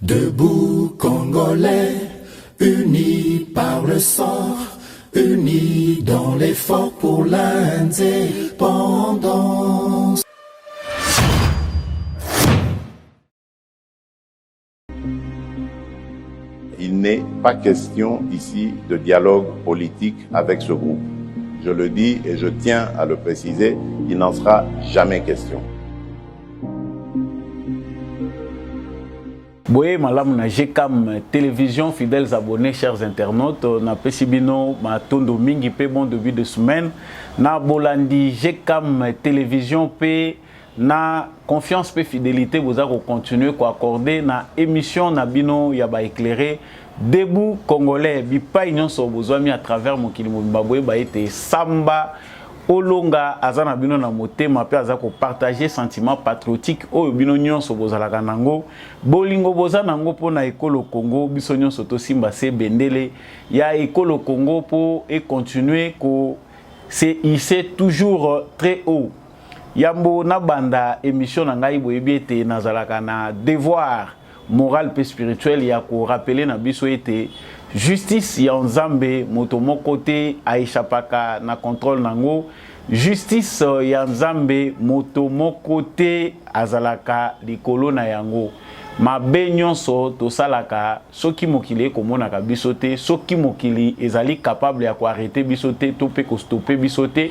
Debout Congolais, unis par le sang, unis dans l'effort pour l'indépendance. Il n'est pas question ici de dialogue politique avec ce groupe. Je le dis et je tiens à le préciser, il n'en sera jamais question. Boye malamu na GCAM télévision, fidèles abonnés, chers internautes, na pesibino ma tondo mingi pe bon début de semaine na bolandi GCAM télévision pe na confiance pe fidélité vous allez continuer ko accorder na émission na bino ya ba éclairé debout congolais bipa nyonso bozwami à travers mokili mobimba boye ba été samba olonga azana bino na motema pe azako partager sentiment patriotique oyo bino nyonso bozalaka nango bolingo bozana nango pona ekolo Congo biso nyonso to simba se bendele ya ekolo Congo po et continuer ko se hisser toujours très haut. Yambo na banda émission na ngai boyebi ete nazalaka na devoir moral pe spirituel ya ko rappeler na biso ete justice ya Nzambe moto moko te aishapaka na contrôle nango. Justice ya Nzambe moto moko te azalaka likolo na yango. Mabe nyonso tosalaka soki mokili komonaka biso te, soki mokili ezali capable ya ko arrêter biso te to pe ko stopper biso te.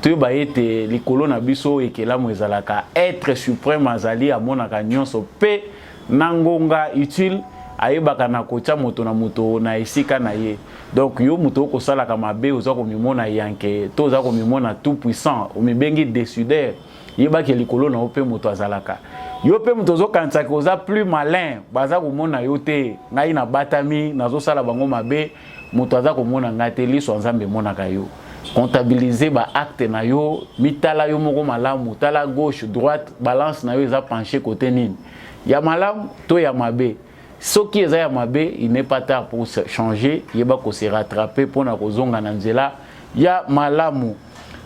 To ba ete likolo na biso ekelamu ezalaka être suprême azali amonaka nyonso pe nangonga utile ayebaka na kotia moto na esika na ye. Donc yo moto ko salaka mabe oza ko mimona yanke to oza ko mimona tout puissant o mibengi décideur yebaki likolo na ope moto azalaka yo pe moto zo kanisa ko oza plus malin baza ko mona yo te ngai na batami nazo sala bango mabe moto aza ko mona ngate liso Nzambe monaka yo comptabiliser ba acte na yo mitala yo moko malamu tala gauche droite balance na yo eza penché côté nini ya malamu to ya mabe soki eza ya mabe il n'est pas tard pour changer yeba ko se rattraper pona ko zonga na nzela ya malamu.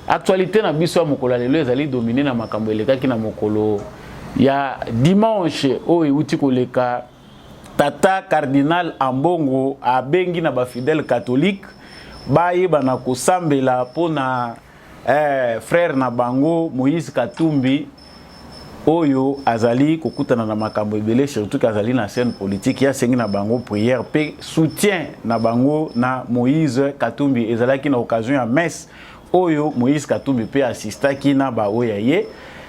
Actualité na biso ya mokolo lelo ezali dominer na makambo elekaki na mokolo ya dimanche oyo uti koleka tata cardinal Ambongo abengi na ba fidèle catholique bayeba na kosambela pona frère na bango Moïse Katumbi oyo azali kokutana na makambo ebele surtout kazali na scène politique ya sengi na bango prière pe soutien na bango na Moïse Katumbi ezalaki na occasion ya messe oyo Moïse Katumbi pe assistaki na ba oya ye.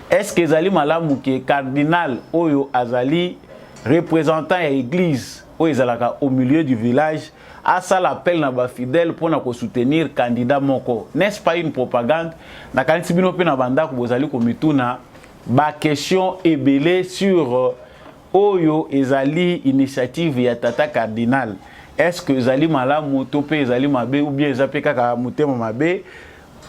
Est-ce que ezali malamu ke cardinal oyo azali représentant ya église oyo ezalaka au milieu du village à ça l'appel na ba fidèle pour na ko soutenir candidat moko? N'est-ce pas une propagande? Na kanisi bino pe na banda ko bozali ko mituna ba question ebele sur oyo ezali initiative ya tata cardinal. Est-ce que ezali malamu to pe ezali mabe ou bien ezape kaka mutema mabe?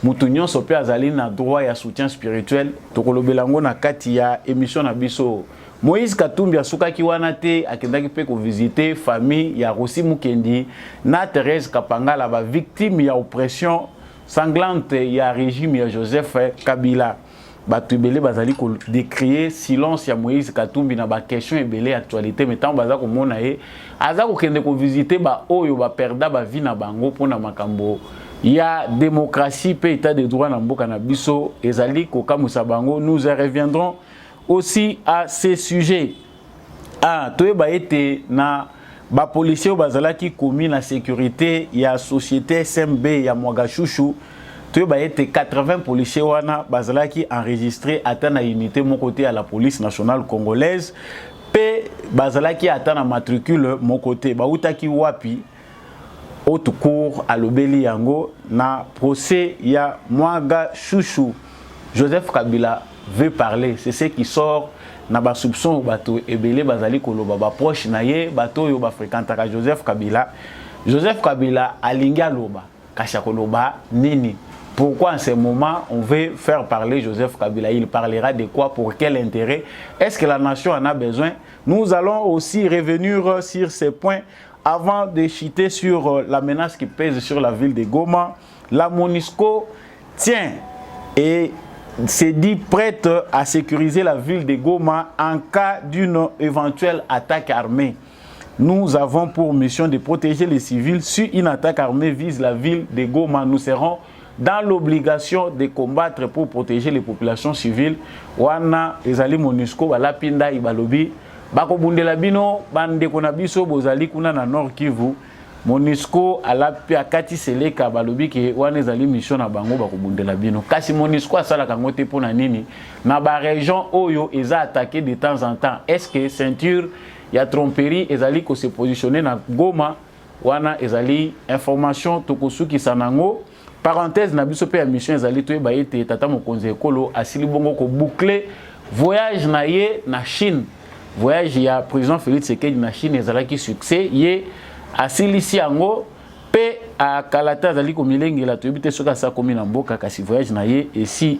Mutu nyonso pe azali na droit ya soutien spirituel. Tokolobelango na kati ya émission na biso. Moïse Katumbi asukaki wana te akendaki pe ko visiter famille ya Rossi Mukendi na Thérèse Kapangala ba victime ya oppression sanglante ya régime ya Joseph Kabila. Batu ebele bazali ko décrier silence ya Moïse Katumbi na ba question ebele actualité mais tant baza ko mona ye aza ko kende ko visiter ba oyo ba perda ba vie na bango pona makambo ya démocratie pe état de droit na mboka na biso ezali ko kamusa bango. Nous reviendrons aussi à ces sujets. Toyeba ete na ba policiers bazalaki commis na sécurité ya société SMB ya Mwagashushu. Toyeba ete 80 policiers wana bazalaki enregistré ata na unité mon côté à la police nationale congolaise pe bazalaki ata na matricule mon côté bautaki wapi haute cour à l'obeli yango na procès ya Mwagashushu. Joseph Kabila veut parler, c'est ce qui sort na ba soupçon bato ebele bazali koloba ba proche na ye bato yo ba fréquentaka Joseph Kabila. Joseph Kabila alingi aloba kasha koloba nini? Pourquoi en ce moment on veut faire parler Joseph Kabila? Il parlera de quoi? Pour quel intérêt? Est-ce que la nation en a besoin? Nous allons aussi revenir sur ces points avant de chuter sur la menace qui pèse sur la ville de Goma. La MONUSCO tient et s'est dit prête à sécuriser la ville de Goma en cas d'une éventuelle attaque armée. Nous avons pour mission de protéger les civils. Si une attaque armée vise la ville de Goma, nous serons dans l'obligation de combattre pour protéger les populations civiles. Wana ezali MONUSCO balapinda ibalobi bako bundela bino bande kona biso bozali kuna na Nord Kivu. MONUSCO alapi akati seleka balobi ke wana ezali mission na bango bako bundela bino. Kasi MONUSCO asala kango te pona nini na ba région oyo eza attaqué de temps en temps. Est-ce que ceinture ya tromperie ezali ko se positionner na Goma wana ezali information tokosuki sanango. Parenthèse na biso pe ya mission ezali to ba ete tata mokonzi ekolo asili bongo ko boucler voyage na ye na Chine. Voyage ya président Félix Tshisekedi na Chine ezalaki succès ye asilisi yango pe a kalata ezali ko milengela to ebite soka sa komi na mboka kasi voyage na ye et si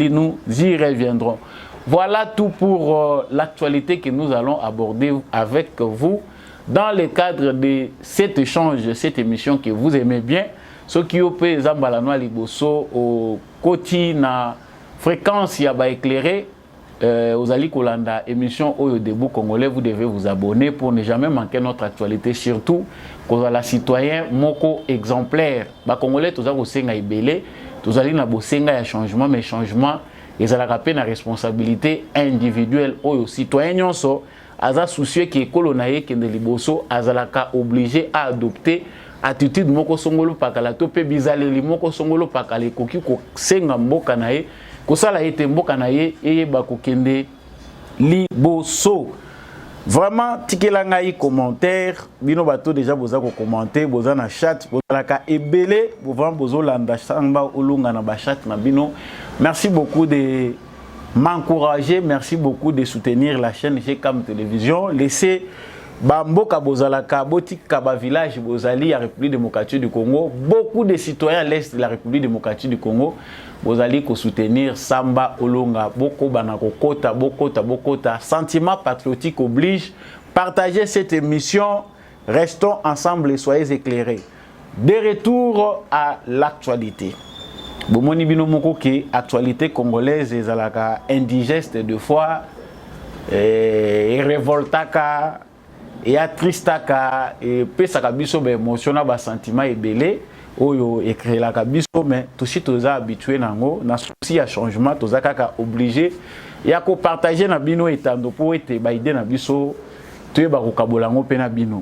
nous y reviendrons. Voilà tout pour l'actualité que nous allons aborder avec vous dans le cadre de cet échange, cette émission que vous aimez bien. Ce qui ont fait Zambalanoa Liboso au côté na fréquence ya ba éclairé aux Ali Kolanda émission Oyo Debout Congolais, vous devez vous abonner pour ne jamais manquer notre actualité, surtout quand la citoyen moko exemplaire. Ba Congolais tous au senga ibélé, tous ali na bosenga ya changement mais changement ils ala rappeler na responsabilité individuelle Oyo citoyen nyonso aza soucieux que kolonaye kende liboso azalaka obligé à adopter attitude moko songolo pakala to pe bizaleli moko songolo pakala ekoki ko senga mboka na ye ko sala ete mboka na ye eyeba ko kende liboso. Vraiment tikela ngai commentaire bino bato déjà boza ko commenter boza na chat boza ka ebele vraiment bozo landa samba olunga na ba chat na bino. Merci beaucoup de m'encourager, merci beaucoup de soutenir la chaîne GCAM Télévision. Laissez Bamboka Bozalaka, Botika Ba village Bozali à République démocratique du Congo. Beaucoup de citoyens à l'est de la République démocratique du Congo Bozali ko soutenir Samba Olonga, Boko Banako Kota, Bokota. Sentiment patriotique oblige. Partagez cette émission. Restons ensemble et soyez éclairés. De retour à l'actualité. Bomoni bino moko ke actualité congolaise ezalaka indigeste de fois et révoltaka et tristaka et pesaka biso be émotionna ba sentiment ebele oyo ekrelaka biso mais tosi toza habitué nango na souci ya changement toza kaka obligé ya ko partager na bino etando po ete ba idée na biso toyeba ko kabolango pe na bino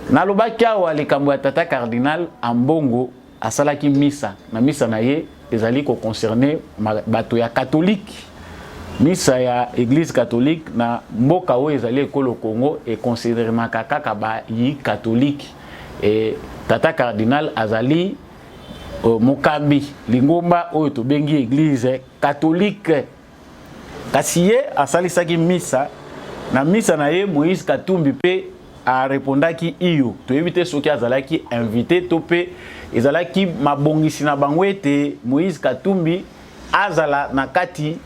na lobaki awa likambo ya tata cardinal Ambongo asalaki misa na misa na ye ezali ko concerner bato ya catholique misa ya église catholique na mboka oyo ezali ekolo Congo et considéré kaka ba yi catholique et tata cardinal azali mokambi lingomba oyo to bengi église catholique kasi ye asalisaki misa na misa na ye Moïse Katumbi pe a répondaki iyo to éviter soki azalaki invité to pe ezalaki mabongisi na bango ete Moïse Katumbi azala na kati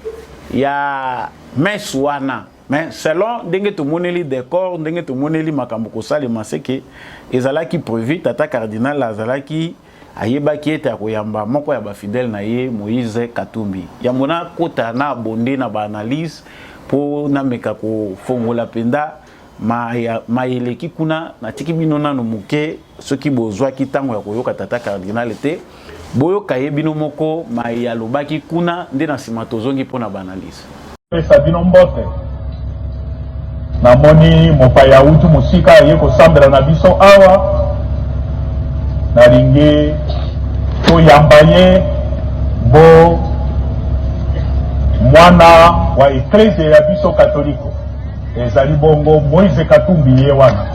ya meswana mais selon ndenge to moneli décor ndenge to moneli makambo ko salema seke ezalaki prévu tata cardinal azalaki ayebaki ete akoyamba moko ya ba fidèle na ye Moïse Katumbi yamona kota na bonde na ba analyse po na meka ko fongola penda maeleki kuna na tiki bino nano muke soki bozwa kitango ya koyoka tata cardinal te boyoka ye bino moko maya lobaki kuna nde na sima tozongi pona banalise pesa bino mbote namoni mopaya utu musika ye kosambela na biso awa nalingi toyamba ye bo mwana wa eklezia ya biso katoliko ezali bongo Moïse Katumbi ye wana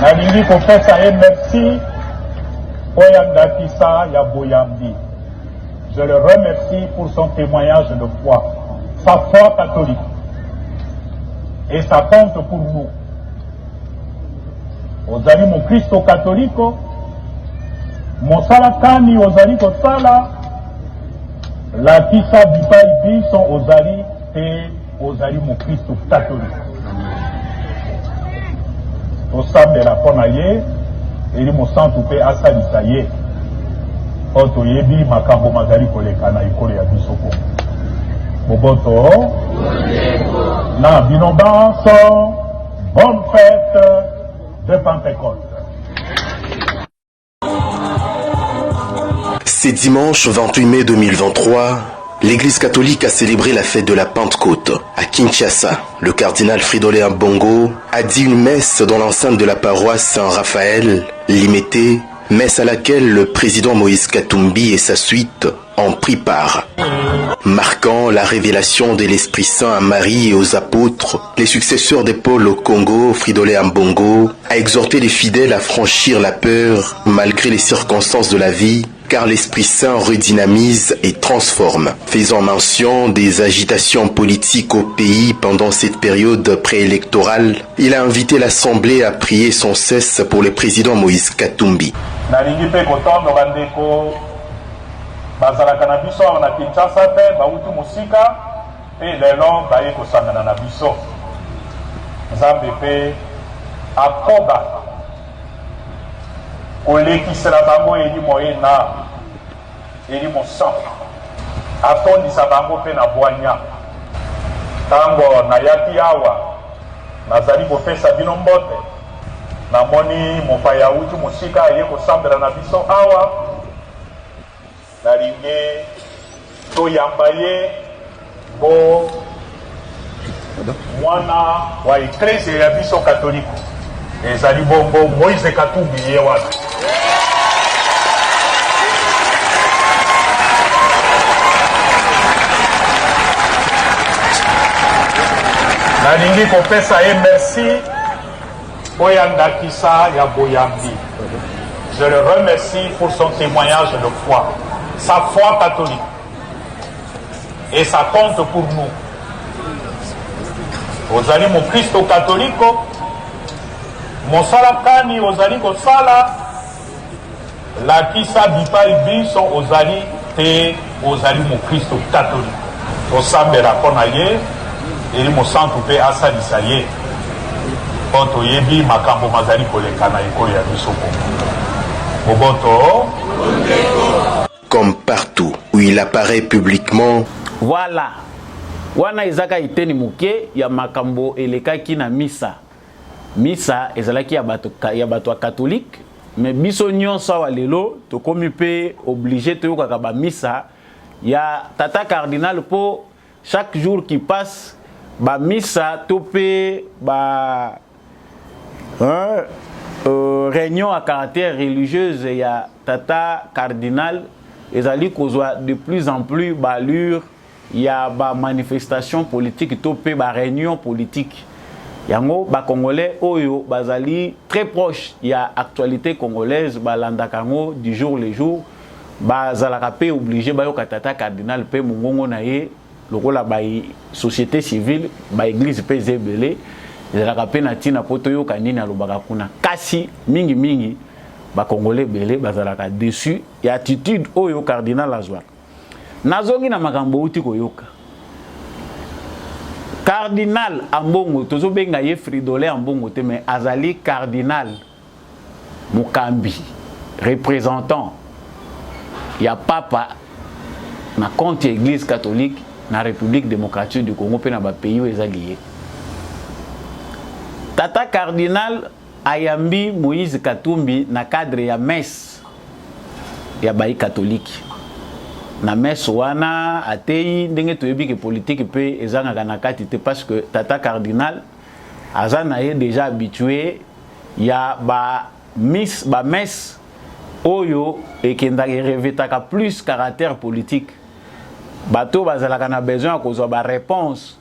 nalingi kopesa ye merci oyandakisa ya boyambi. Je le remercie pour son témoignage de foi, sa foi catholique, et ça compte pour nous. Ozali mon Christo catholique, mosala kani ozali kosala la kisa bipai biso ozali te ozali mon Christo catholique. tosambela mpona ye eli mosantu mpe asalisa ye oyo toyebi makambo mazali koleka na ekolo ya biso Kongo. Boboto na bino banso, bonne fête de Pentecôte. C'est dimanche 28 mai 2023. L'Église catholique a célébré la fête de la Pentecôte. À Kinshasa, le cardinal Fridolin Ambongo a dit une messe dans l'enceinte de la paroisse Saint-Raphaël, Limité, messe à laquelle le président Moïse Katumbi et sa suite ont pris part. Marquant la révélation de l'Esprit Saint à Marie et aux apôtres, les successeurs de Paul au Congo, Fridolin Ambongo, a exhorté les fidèles à franchir la peur malgré les circonstances de la vie, car l'Esprit Saint redynamise et transforme. Faisant mention des agitations politiques au pays pendant cette période préélectorale, il a invité l'Assemblée à prier sans cesse pour le président Moïse Katumbi. Bazalaka na biso na Kinshasa te bauti musika pe lelo baye kosangana na biso Nzambe pe akoba kolekisela bango eli moyena eli mosan atondisa bango pe na bwanya tango nayaki awa nazali kopesa bino mbote namoni mopaya uti musika aye kosambela na biso awa nalingi toyamba ye bo mwana wa eklezia ya biso katolike ezali bongo Moïse Katumbi ye wana nalingi kopesa ye merci oyo andakisa ya boyambi. Je le remercie pour son témoignage de foi, sa foi catholique. Et ça compte pour nous. Ozali mon Christ catholique, mon salakani ozali ko sala, la kisa bipai biso ozali te ozali mon Christ catholique. Osambela kona ye, eli mo santu pe asalisa ye. Poto yebi makambo mazali koleka na ekolo ya biso Boboto. Comme partout où il apparaît publiquement. Voilà. Wana ezaka iteni muke ya makambo elekaki na misa. Misa ezalaki ya bato catholique, mais biso nyonso wa lelo tokomi pe obligé toyoka ba misa ya tata cardinal po chaque jour qui passe ba misa topé ba réunion à caractère religieuse et ya tata cardinal ezali kozwa de plus en plus balure ya ba manifestation politique topé ba réunion politique yango ba congolais oyo bazali très proche ya actualité congolaise ba landakango du jour le jour bazalaka pe obligé ba yoka tata cardinal pe mongongo na ye lokola ba société civile ba église pe zebele ezalaka pe na tina poto yoka nini alobaka kuna kasi mingi ba congolais belé bazalaka dessus ya attitude oyo cardinal azwa nazongi na makambo uti koyoka cardinal Ambongo tozo benga ye Fridolin Ambongo te mais azali cardinal Mukambi représentant ya papa na compte église catholique na République démocratique du Congo pe na ba pays ezali tata cardinal ayambi Moïse Katumbi na cadre ya messe ya bayi catholique na messe wana atei ndenge toyebi ke politique pe ezanga na kati te parce que tata cardinal azana ye déjà habitué ya ba messe oyo ekendaki revêtaka plus caractère politique bato bazalaka na besoin kozwa ba réponse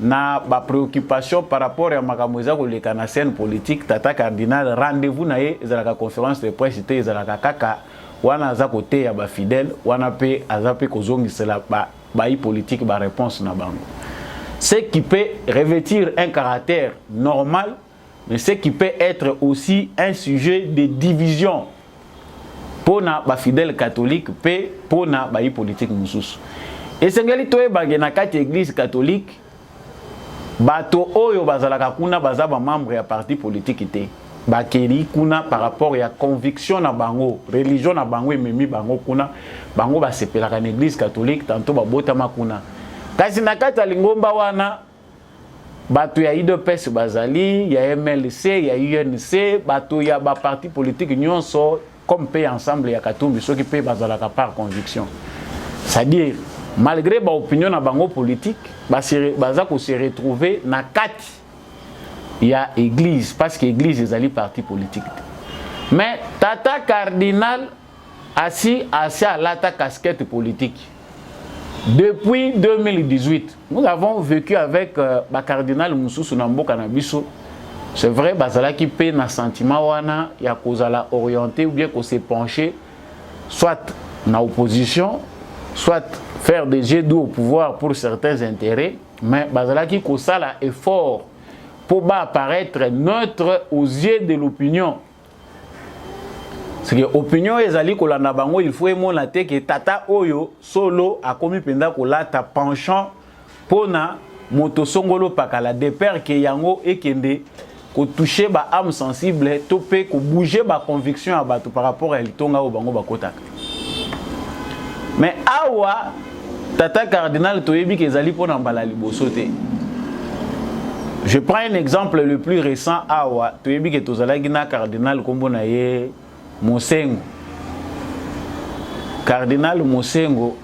na ba préoccupation par rapport à makambo eza koleka na scène politique tata cardinal rendez-vous na ye ezalaka conférence de presse te ezalaka kaka wana aza côté ya ba fidèle wana pe aza pe kozongisela ba politique ba réponse na bango ce qui peut revêtir un caractère normal mais ce qui peut être aussi un sujet de division pour na ba fidèle catholique pe pour na ba politique mususu et sengeli toye bange na kati église catholique bato oyo bazalaka kuna baza ba membre ya parti politique te bakeli kuna par rapport ya conviction na bango, religion na bango ememi bango kuna, bango basepelaka na église catholique tantôt babotama kuna. Kasi na kati ya lingomba wana bato ya IDPS bazali, ya MLC, ya UNC, bato ya ba parti politique nyonso comme paix ensemble ya Katumbi soki pe bazalaka par conviction. C'est-à-dire malgré ba opinion na bango politique, baza ko se retrouver na kati ya église parce que église ezali parti politique. Mais tata cardinal assis à la casquette politique. Depuis 2018, nous avons vécu avec le cardinal Moussou Namboka Nabiso. C'est vrai, bazala qui paye na sentiment wana ya kozala orienté ou bien qu'on s'est penché soit na opposition, soit faire des jets doux au pouvoir pour certains intérêts, mais bazala qui kozala effort pour apparaître neutre aux yeux de l'opinion. C'est que l'opinion ezali kolanda bango, il faut émonater que tata oyo solo a commis penda kolata penchant pona moto songolo pakala de père que yango ekende ko toucher ba âme sensible topé ko bouger ba conviction à bato par rapport à litonga o bango bakotaka. Mais awa tata cardinal toyebi ke ezali pona mbala liboso te. Je prends un exemple le plus récent awa toyebi ke tozalaki na cardinal kombo na ye Mosengo. Cardinal Mosengo,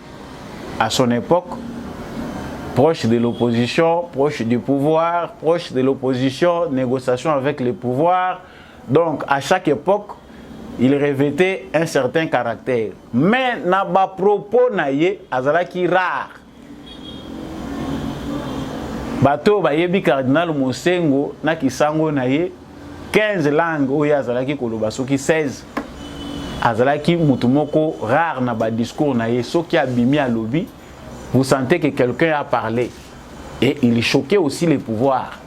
à son époque, proche de l'opposition, proche du pouvoir, proche de l'opposition, négociation avec le pouvoir. Donc, à chaque époque, il revêtait un certain caractère. Mais, n'a pas propos naïe, azalaki rare. Bato bayebi Cardinal Mosengo, na kisango naïe, 15 langues, ou azalaki kolobasoki 16. Azalaki mutumoko rare na ba discours na ye soki abimi à lobby, vous sentez que quelqu'un a parlé et il choquait aussi les pouvoirs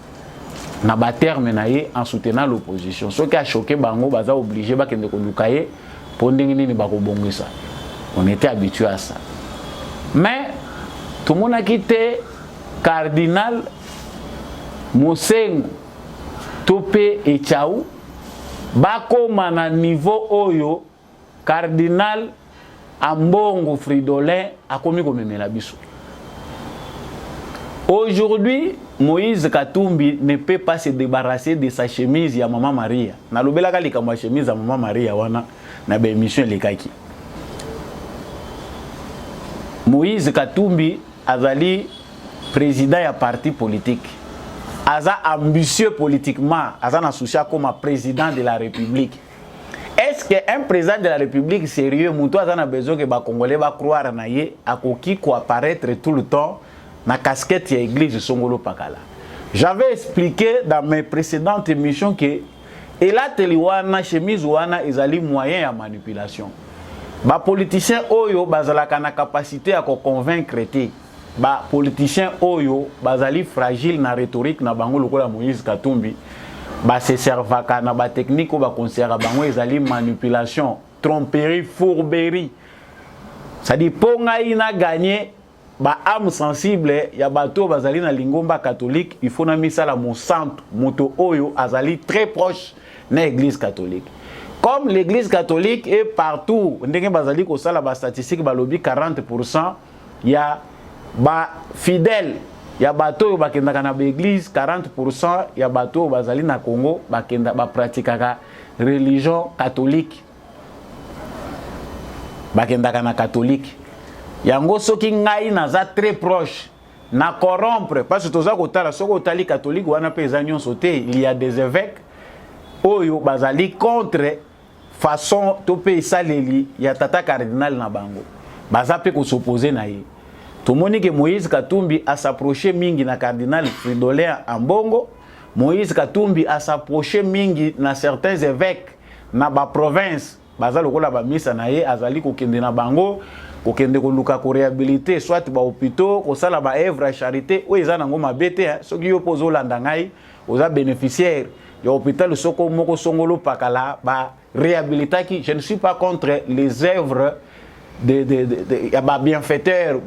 na ba terme na ye en soutenant l'opposition. Soki a choqué bango baza obligé ba kende koluka ye pour ndenge nini ba ko bongisa. On était habitué à ça. Mais tout le monde a quitté cardinal Mosengo Topé et Tchaou bako mana niveau oyo cardinal Ambongo Fridolin a commis comme la biso. Aujourd'hui, Moïse Katumbi ne peut pas se débarrasser de sa chemise ya Maman Maria. Na lobela kalika ma chemise ya Maman Maria wana na ba émission lekaki. Moïse Katumbi azali président ya parti politique. Aza ambitieux politiquement, aza na soucia comme président de la République. Est-ce qu'un président de la République sérieux, Moutou a besoin que les Congolais va croire na ye, a koki ko apparaître tout le temps na casquette de l'église de Songolo Pakala. J'avais expliqué dans mes précédentes émissions que et là teliwana chemise wana ezali moyen à manipulation. Ba politicien oyo bazalaka na capacité à convaincre te. Ba politicien oyo bazali fragile na rhétorique na bango lokola Moïse Katumbi. Ba se servaka na ba technique ba conserva bango ezali manipulation, tromperie, fourberie. Ça dit ponga ina gagner ba âme sensible ya bato bazali na lingomba catholique, il faut na misala mo centre moto oyo azali très proche na église catholique. Comme l'église catholique est partout, ndenge bazali ko sala ba statistique ba lobi 40% ya ba fidèle ya bato bakendaka na l'église, 40% ya bato bazali na Congo bakenda ba pratikaka religion catholique. Bakendaka na catholique. Yango soki ngai naza très proche na corrompre parce que toza kotala soko otali catholique wana pe ezanyo sauté, il y a des évêques oyo bazali contre façon topé saleli ya tata cardinal na bango. Baza pe ko s'opposer na ye. Tout le monde que Moïse Katumbi a s'approché mingi na cardinal Fridolin Ambongo, Moïse Katumbi a s'approché mingi na certains évêques na ba province, baza lokola ba misa na ye azali ko kende na bango, ko kende ko luka ko réhabiliter soit ba hôpitaux, ko sala ba œuvre à charité, o eza nango mabete hein, soki yo pozo landa ngai, oza bénéficiaire ya hôpital soko moko Songolo Pakala ba réhabiliter qui je ne suis pas contre les œuvres y a bienfaiteur,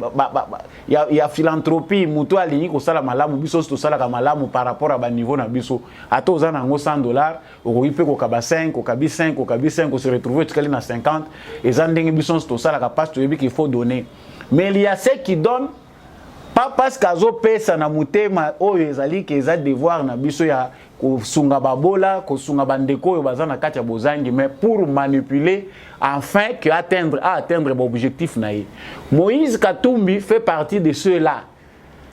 y a philanthropie, muto aligné ko sala malamu biso to sala ka malamu par rapport à ba niveau na biso. Ato ozana ngo $100, oko ipe ko kaba 5, ko kabi 5, ko kabi 5, ko se retrouver tukali na 50 et zandenge biso to sala ka passe to yebi qu'il faut donner. Mais il y a ceux qui donnent pas parce qu'azo pesa na mutema oyo ezali ke eza devoir na biso ya kosunga babola, kosunga bandeko oyo baza na kati ya bozangi, mais pour manipuler afin que atteindre l'objectif na ye. Moïse Katumbi fait partie de ceux-là.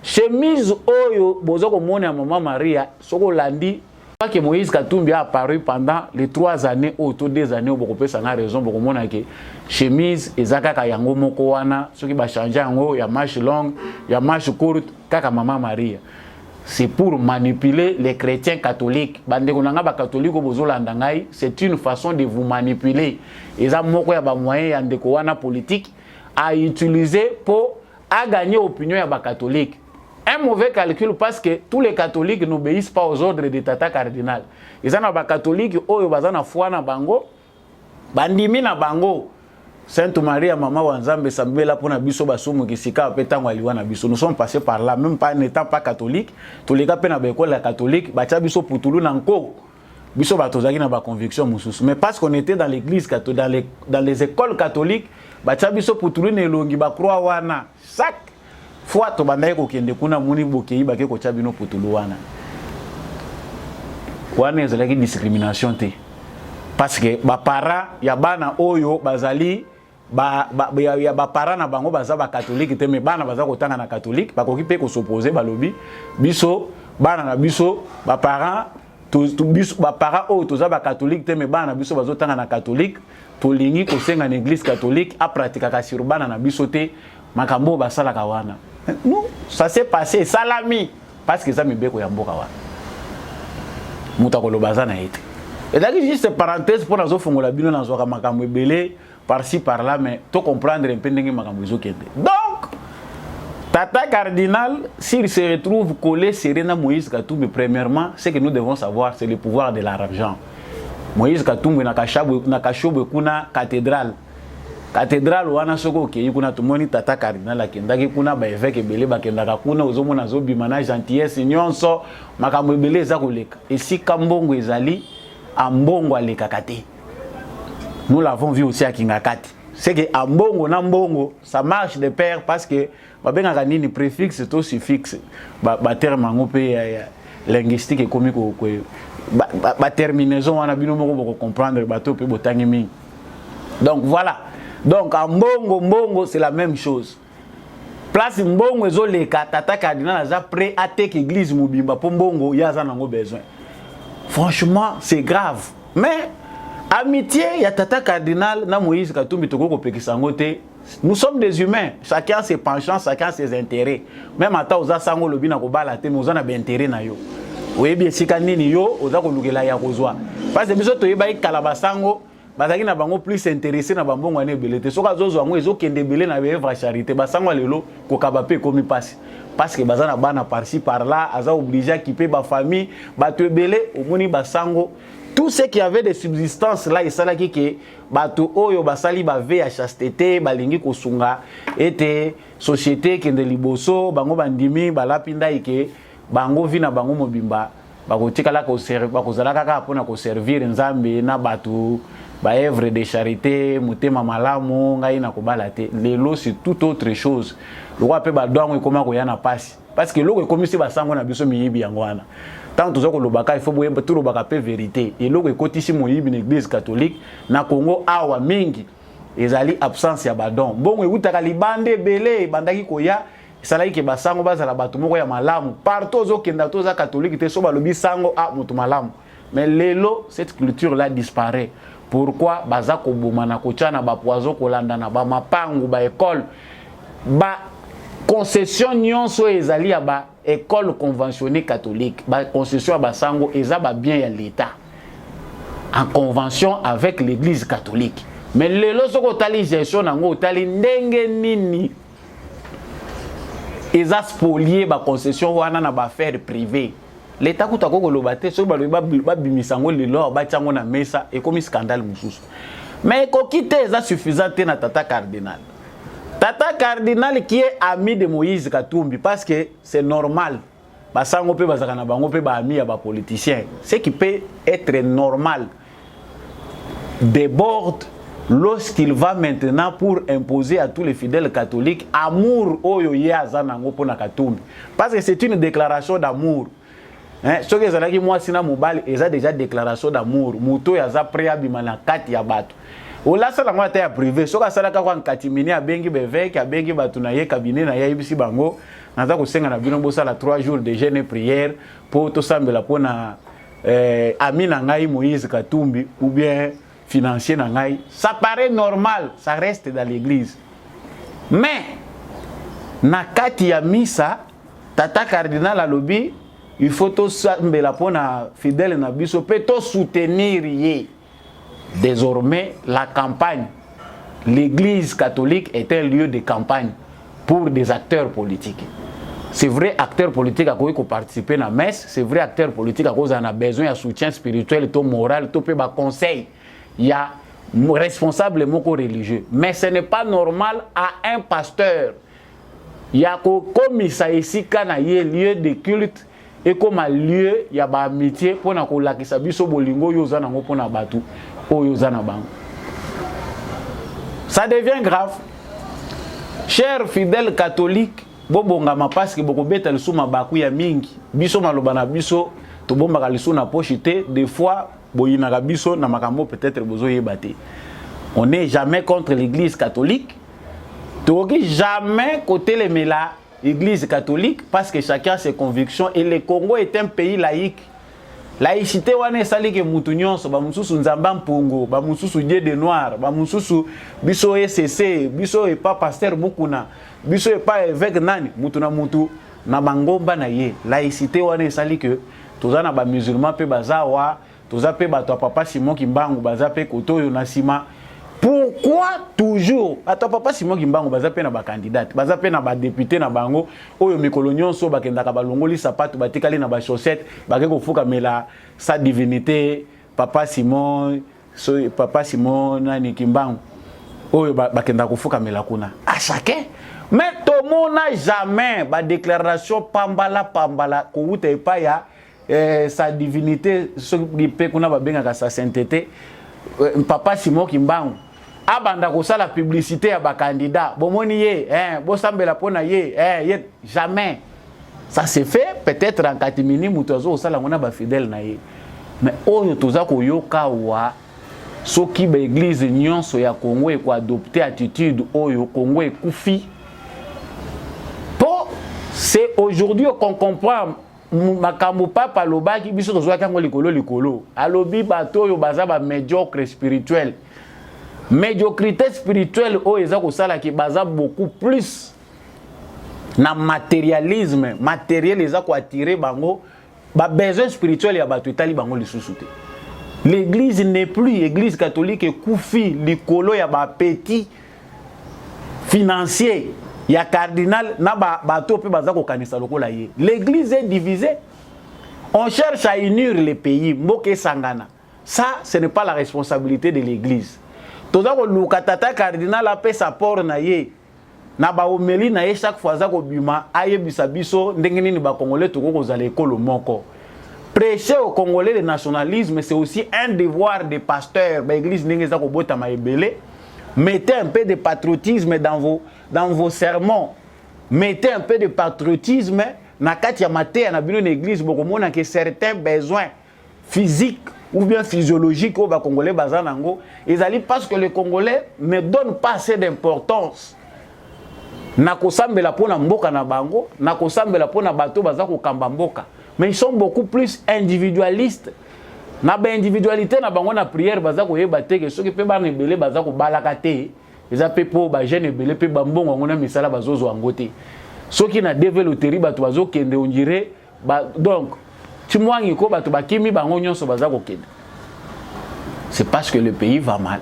Chemise oyo bozo komona ya maman Maria soko landi que Moïse Katumbi a apparu pendant les 3 années ou 2 années où beaucoup de personnes ont raison pour comprendre que chemise ezaka ka yango moko wana soki ba changer yango ya manche longue ya manche courte kaka maman Maria. C'est pour manipuler les chrétiens catholiques. Bande konanga ba catholique bozolanda ngai, c'est une façon de vous manipuler. Eza moko ya ba moyen ya ndeko wana politique à utiliser pour à gagner opinion ya ba catholique. Un mauvais calcul parce que tous les catholiques n'obéissent pas aux ordres de Tata Cardinal. Ils sont des catholiques qui ont foi na bango, bandimi na bango. Sainte Marie, maman Wanzambe, Sambela pour na biso basumu kisika petango aliwa na biso. Nous sommes passés par là, même pas n'étant pas catholique. Tous les cas pena beko la catholique, bacha biso putulu na nko. Biso batozaki na ba conviction mususu. Mais parce qu'on était dans l'église catholique, dans les écoles catholiques, bacha biso putulu ne longi ba croix wana. Chaque fois to bandaye ko kende kuna muni bokei bake ko chabino putulu wana. Wana ezalaki discrimination te. Parce que ba para ya bana oyo bazali ya ba para na bango baza ba catholique te, mais bana baza ko tanga na catholique ba ko ki pe ko s'opposer ba lobi biso bana na biso ba parents to biso ba para oyo toza ba catholique te, mais bana biso bazo tanga na catholique to lingi ko senga na église catholique a pratiquer ka sur bana na biso te makambo ba sala ka wana. Non, ça s'est passé salami parce que ça me beko ya mboka wana. Muta ko lobaza na été. Et là, juste parenthèse pour nous offrir la bino dans un makambo belé par-ci par-là, mais tout comprendre un peu n'engue makambo zokende. Donc, Tata Cardinal, s'il se retrouve collé Serena Moïse Katumbi, premièrement, ce que nous devons savoir, c'est le pouvoir de l'argent. Moïse Katumbi na kashobe kuna cathédrale. Cathédrale wana soko ke kuna tumoni Tata Cardinal akendaki kuna ba évêque belé bakendaka kuna ozomona zobimana gentillesse nyonso makambo belé za koleka. Et si kambongo ezali ambongo alekakate. Nous l'avons vu aussi à Kingakati. C'est que ambongo na mbongo ça marche de pair parce que babenga nini préfixe to suffixe ba terme ngopé linguistique et comique ba terminaison wana bino moko boko comprendre bato pe botangi mingi. Donc voilà. Donc mbongo c'est la même chose. Place mbongo ezoleka Tata Cardinal aza prêt à take église mobimba po mbongo yaza nango besoin. Franchement, c'est grave. Mais, amitié, il y a Tata Cardinal, na Moïse Katumbi Toko Pekisangote. Nous sommes des humains. Chacun a ses penchants, chacun a ses intérêts. Même à Taouza Sango, le bina kobala, nous avons des intérêts na yo. Oui, bien, si kanini yo, oza kolugela ya kozwa. Parce que biso toyeba kalabasango, bazaki na bango plus intéressé na bambongo ane belete. Soka zozo ango ezo kende belé na œuvre charité. Basango lelo ko kabape komi passe. Parce que bazana bana par-ci par-là, aza obligé à quitter ba famille, bato belé au moni basango. Tout ce qui avait des subsistances là, et ça là qui que bato oyo basali ba ve à chasteté, balingi kosunga ete société kende liboso, bango bandimi balapinda ike bango vina bango mobimba, bakotika ko servir, bakozala kaka pona ko servir nzambe na bato ba œuvre de charité, mutema malamu ngai na kobala te. Lelo c'est tout autre chose. Le roi pe ba douango ekoma ko yana passe. Parce que loko ekomi se basango na biso miyibi yango wana. Tant tozoko lobaka il faut boyemba tout lobaka pe vérité. Et loko ekotisi moyibi na église catholique na Congo awa mingi ezali absence ya badon. Bongo ekutaka libande belé bandaki koya salaki ke basango bazala bato moko ya malamu. Partout ozokenda toza catholique te so balobi sango a mutu malamu. Mais lelo cette culture là disparaît. Pourquoi baza ko bomana ko tchana ba poison ko landa na ba mapangu ba école ba concession nyonso ezali ya ba école conventionnée catholique ba concession ba sango eza ba bien ya l'état en convention avec l'église catholique. Mais lelo soko tali gestion nango tali ndenge nini eza spolier ba concession wana na ba affaire privée. L'état kutako kolobate so balobi ba bimisango lelo ba tchango na mesa et comme scandale mususu. Mais kokite est suffisant na tata cardinal. Tata cardinal qui est ami de Moïse Katumbi parce que c'est normal. Basango pe bazakana bango pe ba ami ya ba politicien. Ce qui peut être normal déborde lorsqu'il va maintenant pour imposer à tous les fidèles catholiques amour oyo ye azanango pona Katumbi. Parce que c'est une déclaration d'amour. Ce que ezalaki moi sina mobali eza déjà déclaration d'amour. Muto yaza prêt abimana kati ya bato. Ola sala ngwa ta privé soka sala ka kwa katimini abengi beveke abengi batu na ye cabinet na ye bisi bango naza ko senga na bino bosala 3 jours de jeûne et prière pour to sambela pona amina ngai Moïse Katumbi ou bien financier na ngai. Ça paraît normal, ça reste dans l'église. Mais na kati ya misa tata cardinal alobi il faut to sambela pona fidèle na biso pe to soutenir ye. Désormais, la campagne, l'église catholique est un lieu de campagne pour des acteurs politiques. C'est vrai, acteurs politiques à quoi participer à la messe, c'est vrai, acteurs politiques à cause on a besoin de soutien spirituel, de moral, de conseil. Il y a responsable religieux. Mais ce n'est pas normal à un pasteur. Il y a comme ça ici, quand il y a lieu de culte, et comme un lieu, il y a une amitié pour la kisabiso bolingo yozana pour na batu. Ça devient grave. Chers fidèles catholiques, bobongama parce que boko beta lisuma baku ya mingi. Biso malobana biso to bomba kalisu na pochité des fois boyina biso na makambo peut-être bozo yebate. On n'est jamais contre l'église catholique. Toki jamais côté les mela église catholique parce que chacun a ses convictions et le Congo est un pays laïque. Laïcité wane sali ke mutu nyonso ba mususu nzamba mpungo ba mususu dieu de noir ba mususu biso ECC biso e pas pasteur Mukuna biso e pas évêque nani mutu na bangomba na ye. Laïcité wane sali que tozana ba musulman pe bazawa toza pe bato papa Simon Kimbangu baza pe kotoyo na sima. Pourquoi toujours ato papa Simon Kimbangu baza pe na ba candidat baza pe na ba député na bango oyo mikolo nyonso bakenda ka balongoli sapato batikali na ba chaussette bakeko fuka mela sa divinité papa Simon nani Kimbangu oyo bakenda ko fuka mela kuna à chacun. Mais tout le monde n'a jamais ba déclaration pambala ko uta epa ya sa divinité so pe kuna ba benga ka sa sainteté papa Simon Kimbangu abanda kosala publicité ya ba candidat bomoni ye bosambela pona ye jamais ça se fait peut-être en katimini mutozo osala ngona ba fidèle na ye mais oyo toza ko yoka wa soki ba église nyonso ya Congo e ko adopter attitude oyo Congo e kufi po c'est aujourd'hui qu'on comprend makambo papa lobaki biso tozo kango likolo alobi bato oyo baza ba médiocre spirituel. Médiocrité spirituelle o ezako sala ki baza beaucoup plus na matérialisme matériel ezako attirer bango ba besoin spirituel ya bato etali bango lisusu te. L'église n'est plus église catholique koufi likolo ya ba petit financier ya cardinal na bato pe baza ko kanisa lokola ye. L'église est divisée. On cherche à unir les pays mboke sangana. Ça ce n'est pas la responsabilité de l'église. Toza ko luka tata cardinal ape sa port na ye na ba omeli na ye chaque fois za ko bima ayebisa biso ndenge nini ba congolais to ko za l'école moko. Prêcher au congolais le nationalisme c'est aussi un devoir des pasteurs ba église ndenge za ko bota ma ebele. Mettez un peu de patriotisme dans vos sermons. Mettez un peu de patriotisme na kati ya maté na bino na église boko mona que certains besoins physiques ou bien physiologique au Congolais bazanango, ils allaient parce que les Congolais ne donnent pas assez d'importance. Nakosambela pona mboka na bango, nakosambela pona bato bazako kamba mboka. Mais ils sont beaucoup plus individualistes. Na ba individualité na bango na prière bazako yebate que ceux qui pe ba nebele bazako balakate, ils appellent pour ba jeune belé pe bambongo ngona misala bazozo angote. Ceux qui na développé bato bazo kende on dirait donc c'est parce que le pays va mal.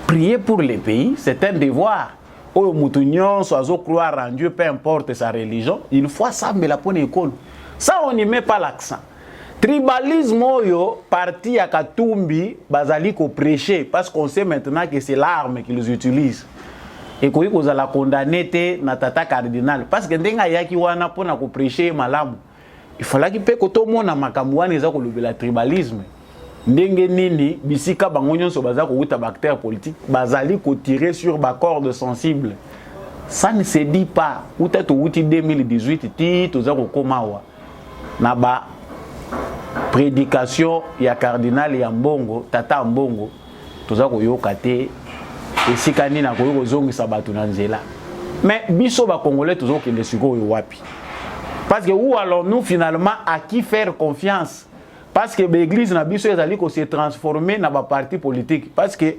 Prier pour le pays, c'est un devoir. Au Moutounion, soit croire en Dieu, peu importe sa religion, il faut ça, mais la bonne école. Ça, on n'y met pas l'accent. Tribalisme oyo parti ya Katumbi bazali ko prêcher parce qu'on sait maintenant que c'est l'arme qu'ils utilisent. Et qu'on vous a condamné te na tata cardinal parce que ndenga yaki wana pona ko prêcher malamu. Il fallait qu'il peut koto mona makambo wana eza ko lobela tribalisme. Ndenge nini bisika bango nyonso baza ko uta bactère politique bazali ko tirer sur ba corde sensible. Ça ne se dit pas. Uta to uti 2018 ti toza ko komawa. Na ba prédication ya cardinal ya Mbongo tata Mbongo toza ko yoka te esika nini na ko zongisa bato na nzela. Mais biso ba congolais tozo kende siko yo wapi? Parce que où allons-nous finalement à qui faire confiance? Parce que l'église na biso ezali ko se transformer na ba parti politique parce que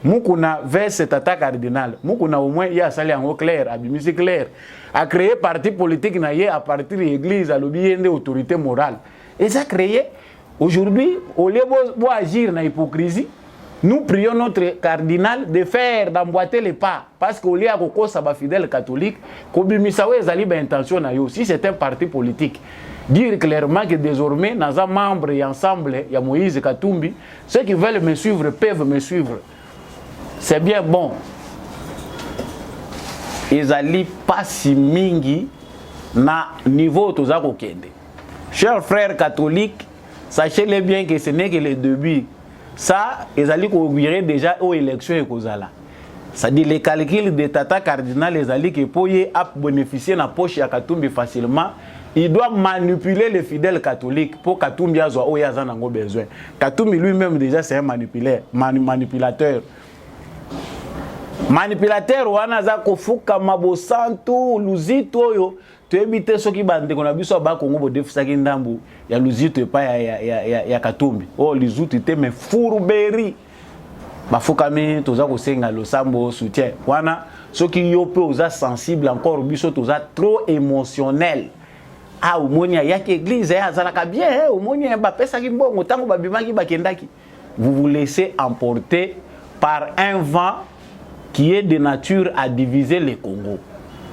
mukuna vers cet attaque cardinal mukuna au moins ya sali en clair abimisi clair a créé parti politique na ye à partir de l'église à l'obéissance autorité morale et ça créé aujourd'hui au lieu de agir na hypocrisie nous prions notre cardinal de faire d'emboîter les pas parce qu'au lieu de kokosa ba fidèle catholique ko bimisa we ezali ba intention na yo si c'est un parti politique dire clairement que désormais dans un membre et ensemble il y a Moïse Katumbi ceux qui veulent me suivre peuvent me suivre. C'est bien bon. Ils allaient pas si mingi na niveau toza kokende. Chers frères catholiques, sachez-le bien que ce n'est que le début. Ça, ils allaient courir déjà aux élections et kozala. Ça dit les calculs de tata cardinal les allaient que pour y bénéficier na poche ya Katumbi facilement, il doit manipuler les fidèles catholiques pour Katumbi azwa o yaza nango besoin. Katumbi lui-même déjà c'est un manipulateur. Manipulateur wana za kofuka mabosantu luzito yo to ebite soki bande kona biso ba Kongo bo defisaki ndambu ya luzito epa ya Katumbi o lizuti te me furuberi bafuka mi toza ko senga losambo soutien wana soki yo pe oza sensible encore biso toza trop émotionnel ah omonia ya église ya zalaka bien omonia ba pesa ki mbongo tango babimaki bakendaki vous vous laissez emporter par un vent qui est de nature à diviser le Congo.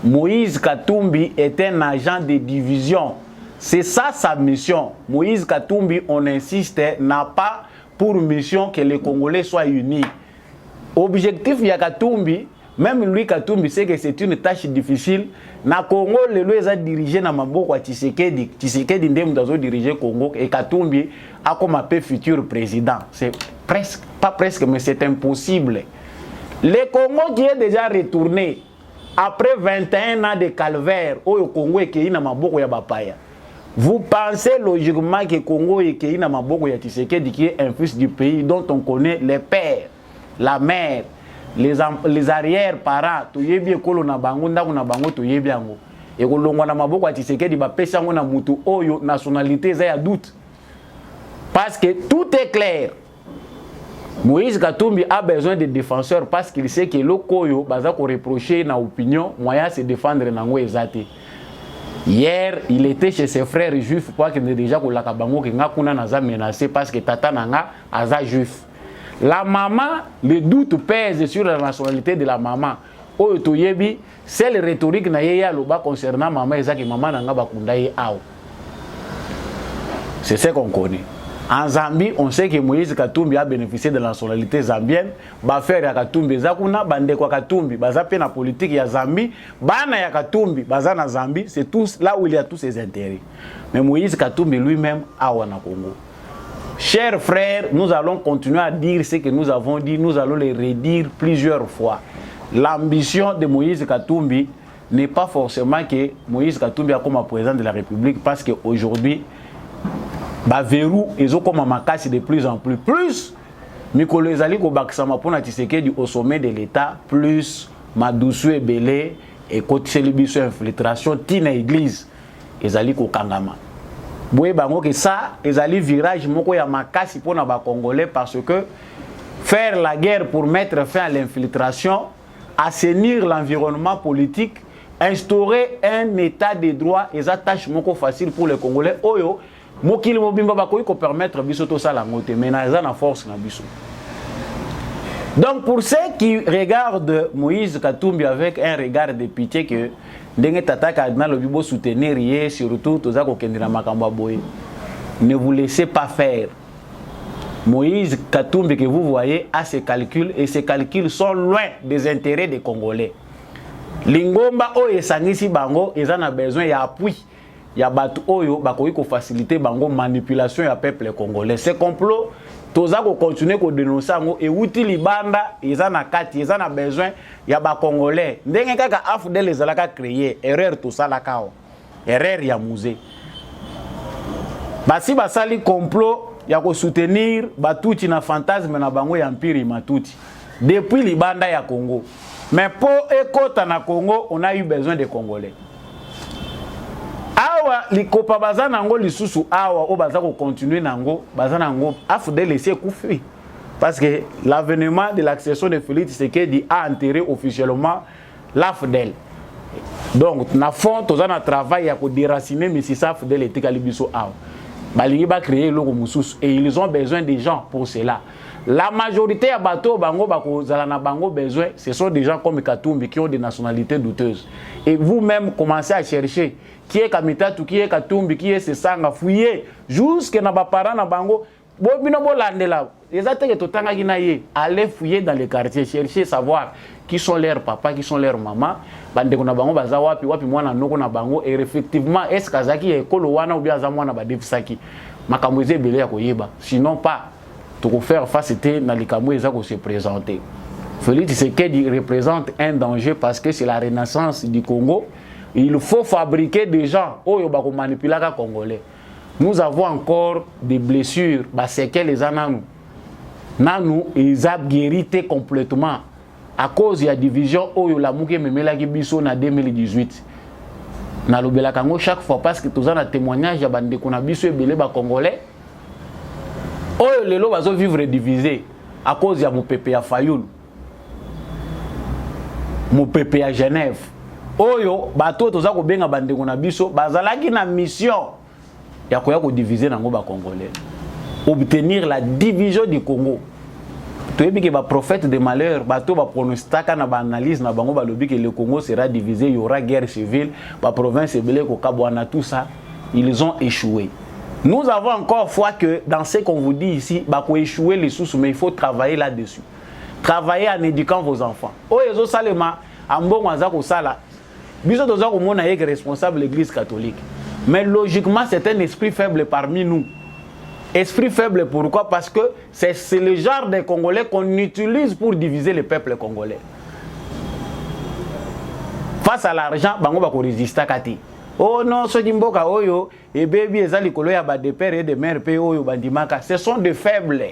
Moïse Katumbi est un agent de division. C'est ça sa mission. Moïse Katumbi, on insiste, n'a pas pour mission que les Congolais soient unis. Objectif de Katumbi, même lui Katumbi sait que c'est une tâche difficile. Na Congo, le lui a dirigé na maboko à Tshisekedi. Tshisekedi ndem dazo diriger Congo et Katumbi a comme appelé futur président. C'est presque, pas presque, mais c'est impossible. Le Congo qui est déjà retourné après 21 ans de calvaire, au Congo est na maboko ya bapaya. Vous pensez logiquement que le Congo est na maboko ya Tshisekedi qui est un fils du pays dont on connaît les pères, la mère, les arrière-parents, to yebi ekolo na bango ndako na bango to yebi yango. Et kolongwa na maboko ya Tshisekedi ba pesa ngo na mutu oyo nationalité za ya doute. Parce que tout est clair. Moïse Katumbi a besoin de défenseurs parce qu'il sait que le Koyo baza ko reprocher na opinion moyen se défendre nango ezate. Hier, il était chez ses frères juifs pour qu'il ne déjà ko la kabango que nga kuna naza menacé parce que tata nanga aza juif. La maman, le doute pèse sur la nationalité de la maman. Oyo toyebi, c'est le rhétorique na yeya loba concernant maman ezaki maman nanga bakunda ye ao. C'est ce qu'on connaît. En Zambie, on sait que Moïse Katumbi a bénéficié de la nationalité zambienne. Bafer ya Katumbi zakuna bande kwa Katumbi, baza pe na politique ya Zambie, bana ya Katumbi, baza na Zambie, c'est tous là où il y a tous ses intérêts. Mais Moïse Katumbi lui-même a wana Congo. Chers frères, nous allons continuer à dire ce que nous avons dit, nous allons le redire plusieurs fois. L'ambition de Moïse Katumbi n'est pas forcément que Moïse Katumbi a comme président de la République parce qu'aujourd'hui, ba verrou ezo comme makasi de plus en plus mikolo ezali ko bakisama pona Tshisekedi au sommet de l'état plus madusu ebele et kotiseli biso infiltration tina église ezali ko kangama boye bango que ça ezali virage moko ya makasi pona ba congolais parce que faire la guerre pour mettre fin à l'infiltration, assainir l'environnement politique, instaurer un état de droit et ça tâche moko facile pour les Congolais oyo mokili mobimba bakoyi ko permettre biso to sala ngote mais na za na force na biso. Donc pour ceux qui regardent Moïse Katumbi avec un regard de pitié que ndenge tata cardinal obibo soutenir yé surtout toza ko kendina makambo boye. ne vous laissez pas faire. Moïse Katumbi que vous voyez a ses calculs et ces calculs sont loin des intérêts des Congolais. Lingomba o esangisi bango ezana besoin ya appui ya batu oyo bakoki ko faciliter bango manipulation ya peuple congolais. Ce complot toza ko continuer ko dénoncer ngo e wuti libanda ezana kati ezana besoin ya ba congolais. Ndenge kaka AFDEL ezalaka créer erreur to sala kao. Erreur ya musée. Basi basali complot ya ko soutenir batuti na fantasme na bango ya empire matuti depuis libanda ya Congo. Mais pour écouter na Congo, on a eu besoin des Congolais. Awa likopa bazana ngo lisusu awa o bazako continuer nango bazana ngo AFDEL laisser couper parce que l'avènement de l'accession de Félix Tshisekedi a enterré officiellement l'AFDEL. Donc na fond tozana travail ya ko déraciner mais si ça AFDEL était kalibiso awa. Balingi ba créer logo mususu et ils ont besoin des gens pour cela. La majorité à bateau bango bako zalana bango besoin, ce sont des gens comme Katumbi qui ont des nationalités douteuses. Et vous-même commencez à chercher qui est Kamitatu, qui est Katumbi, qui est Sesanga, fouiller jusqu'à na parents na bango. Bobino bolandela, les attaques totanga ginaye, allez fouiller dans les quartiers, chercher savoir qui sont leurs papas, qui sont leurs mamans. Bande ko na bango baza wapi wapi mwana noko na bango et effectivement est-ce kazaki ekolo wana ou bien za mwana ba defisaki. Makambo ezebele ya koyeba, sinon pas pour faire face à likambo ezako se présenter. Félix Tshisekedi représente un danger parce que c'est la renaissance du Congo. Il faut fabriquer des gens oyo bako manipulaka congolais. Nous avons encore des blessures, séquelles les ananou. Nanu ils ont guéri complètement à cause de la division oyo la muke memela ki biso na 2018. Na lobela kango chaque fois parce que tous un témoignage ya bande ko na biso ebele ba congolais. Oyo lelo bazo vivre divisé à cause ya mopepe ya Fayoul. Mopepe ya Genève. Oyo bato toza ko benga bande ko na biso bazalaki na mission ya koya ko diviser nango ba congolais. Obtenir la division du Congo. Toyebi ke ba prophète de malheur bato ba pronostica na ba analyse na bango ba lobi que le Congo sera divisé, il y aura guerre civile, ba province ebele ko kabwana tout ça, ils ont échoué. Nous avons encore foi que dans ce qu'on vous dit ici, bah pour échouer les sous, mais il faut travailler là-dessus. Travailler en éduquant vos enfants. Oh, ils ont salema, en bon wazako sala. Biso toza ko mona yek responsable l'église catholique. Mais logiquement, c'est un esprit faible parmi nous. Esprit faible pourquoi? Parce que c'est le genre de Congolais qu'on utilise pour diviser le peuple congolais. Face à l'argent, bango ba ko résister kati. Oh non, ce Dimboka Oyo, et baby ezali kolo ya ba de père et de mère pe oyo bandimaka, ce sont des faibles.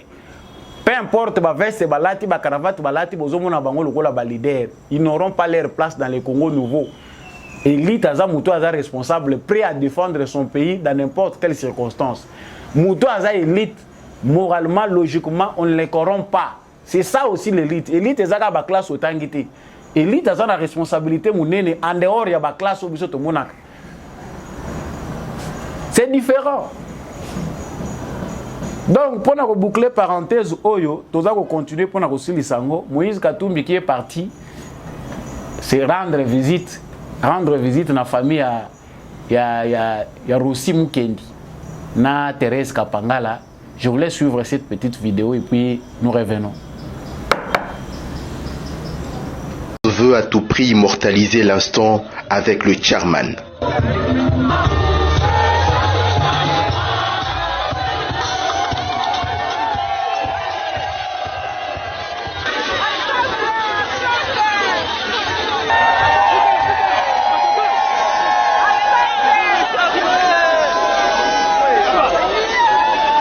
Peu importe ba veste balati ba cravate balati bozomona bango lokola ba leader, ils n'auront pas leur place dans les Congo nouveau. Élite aza muto aza responsable, prêt à défendre son pays dans n'importe quelle circonstance. Muto aza élite, moralement, logiquement, on ne les corrompt pas. C'est ça aussi l'élite. Élite ezaka ba classe otangité. Élite aza na responsabilité munene en dehors ya ba classe obiso to monaka. C'est différent. Donc, pour nous boucler parenthèse, Oyo, nous allons continuer pour nous lisango. Moïse Katumbi qui est parti, c'est rendre visite à la famille ya Rossi Mukendi, na Thérèse Kapangala. Je voulais suivre cette petite vidéo et puis nous revenons. Je veux à tout prix immortaliser l'instant avec le chairman.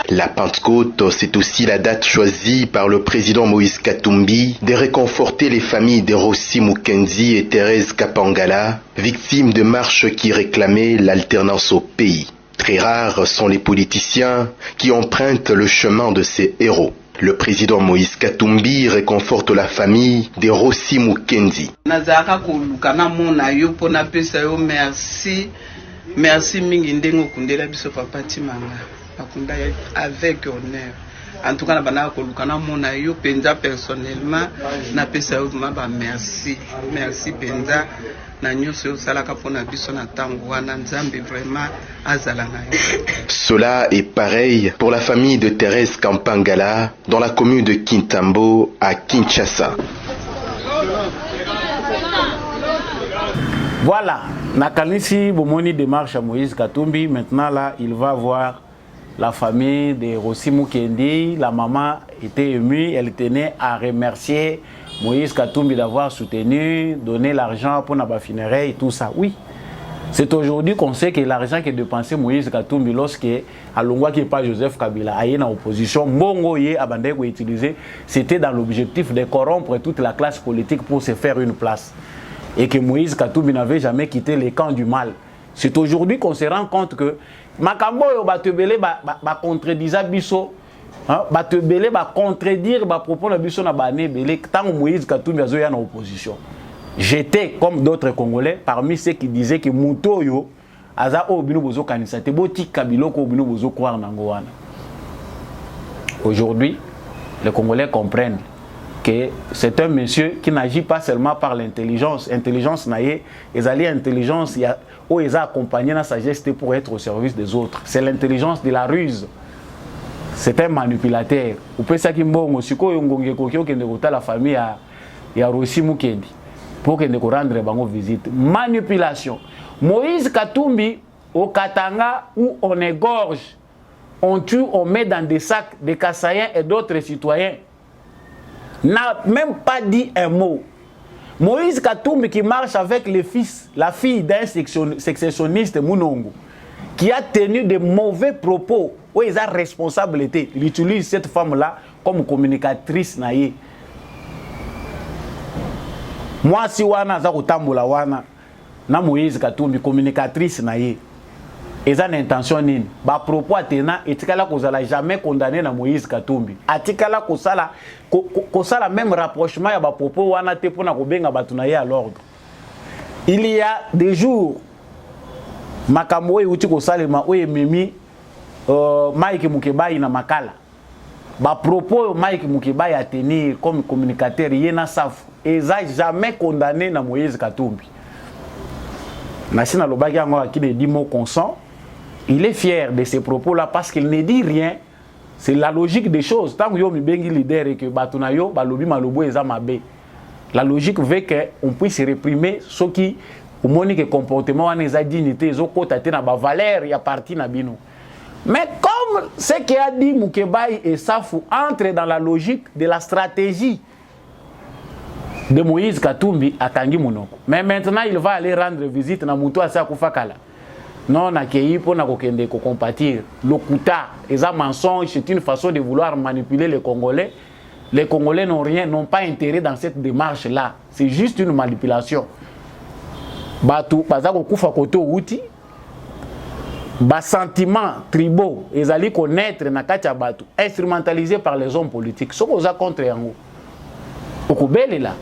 La Pentecôte, c'est aussi la date choisie par le président Moïse Katumbi de réconforter les familles de Rossi Mukendi et Thérèse Kapangala, victimes de marches qui réclamaient l'alternance au pays. Très rares sont les politiciens qui empruntent le chemin de ces héros. Le président Moïse Katumbi réconforte la famille de Rossi Mukendi. Merci mingi ndengo kundela biso papa Timanga. Avec honneur. en tout cas na bana ko lukana mona yo penza personnellement na pesa yo ma merci penza na nyuso salaka pona biso na tango wana nzambe vraiment azala na yo. Cela est pareil pour la famille de Thérèse Kampangala dans la commune de Kintambo à Kinshasa. Voilà, Nakalisi Bomoni démarche à Moïse Katumbi. Maintenant là, il va voir la famille de Rossi Mukendi. La maman était émue, elle tenait à remercier Moïse Katumbi d'avoir soutenu, donné l'argent pour la funéraire et tout ça. Oui, c'est aujourd'hui qu'on sait que l'argent qui est dépensé Moïse Katumbi lorsque Alongwa qui n'est pas Joseph Kabila a été en opposition, Mongo Ye Abandeko utilisé, c'était dans l'objectif de corrompre toute la classe politique pour se faire une place. Et que Moïse Katumbi n'avait jamais quitté les camps du mal. C'est aujourd'hui qu'on se rend compte que Makambo Batebele contredisa Bisso, Batebele contredire propos de Bisso na Bané Belé, tant que Moïse Katumbi a en opposition. J'étais, comme d'autres Congolais, parmi ceux qui disaient que Moutoyo, Aza Obino Bozo Kanisa, te boti Kabiloko Obino Bozo Kwar Nangoana. Aujourd'hui, les Congolais comprennent que c'est un monsieur qui n'agit pas seulement par l'intelligence. Intelligence naïe, ils allaient intelligence, où ils ont accompagné la sagesse pour être au service des autres. C'est l'intelligence de la ruse. C'est un manipulateur. Vous pouvez savoir que la famille a Rossi Mukendi pour qu'il rendre bango visite. Manipulation. Moïse Katumbi au Katanga où on égorge, on tue, on met dans des sacs des Kassaïens et d'autres citoyens. N'a même pas dit un mot. Moïse Katumbi qui marche avec la fille d'un sécessionniste Mounongo, qui a tenu de mauvais propos, où ils ont responsabilité. Il utilise cette femme-là comme communicatrice naïe. Moi, si wana za kutambola wana na Moïse Katumbi communicatrice naïe. Ils ont l'intention nini ba propos atena etikala kozala jamais condamné na Moïse Katumbi atikala kosala même rapprochement ya ba propos wana te pona kobenga batu na ye à l'ordre. Il y a des jours makambo uti kosalema oye memi Mike Mukebai na makala ba propos Mike Mukebai a tenir comme communicateur yena safu ils ont jamais condamné na Moïse Katumbi. Nasina lobaki yango akide di mot consent. Il est fier de ces propos-là parce qu'il ne dit rien. C'est la logique des choses. Tant que yo mi bengi leader et que batunayo balobi malobo ezamabe. La logique veut qu'on puisse réprimer ceux qui au monique comportement wana eza dignité zo kota te na ba valeur ya parti na bino. Mais comme ce qui a dit Mukebai et Safu entre dans la logique de la stratégie de Moïse Katumbi à Tangi Monoko. Mais maintenant il va aller rendre visite na Mutu Asa Kufakala. Non, nakei pour nakokende ko compatir. Lokuta, et ça mensonge, c'est une façon de vouloir manipuler les Congolais. Les Congolais n'ont pas intérêt dans cette démarche-là. C'est juste une manipulation. Batu, bazako kufa koto outi. Bas sentiments tribaux, ils allaient connaître nakacha batu, instrumentalisés par les hommes politiques. Ce qu'on a contre yango. Okubele là.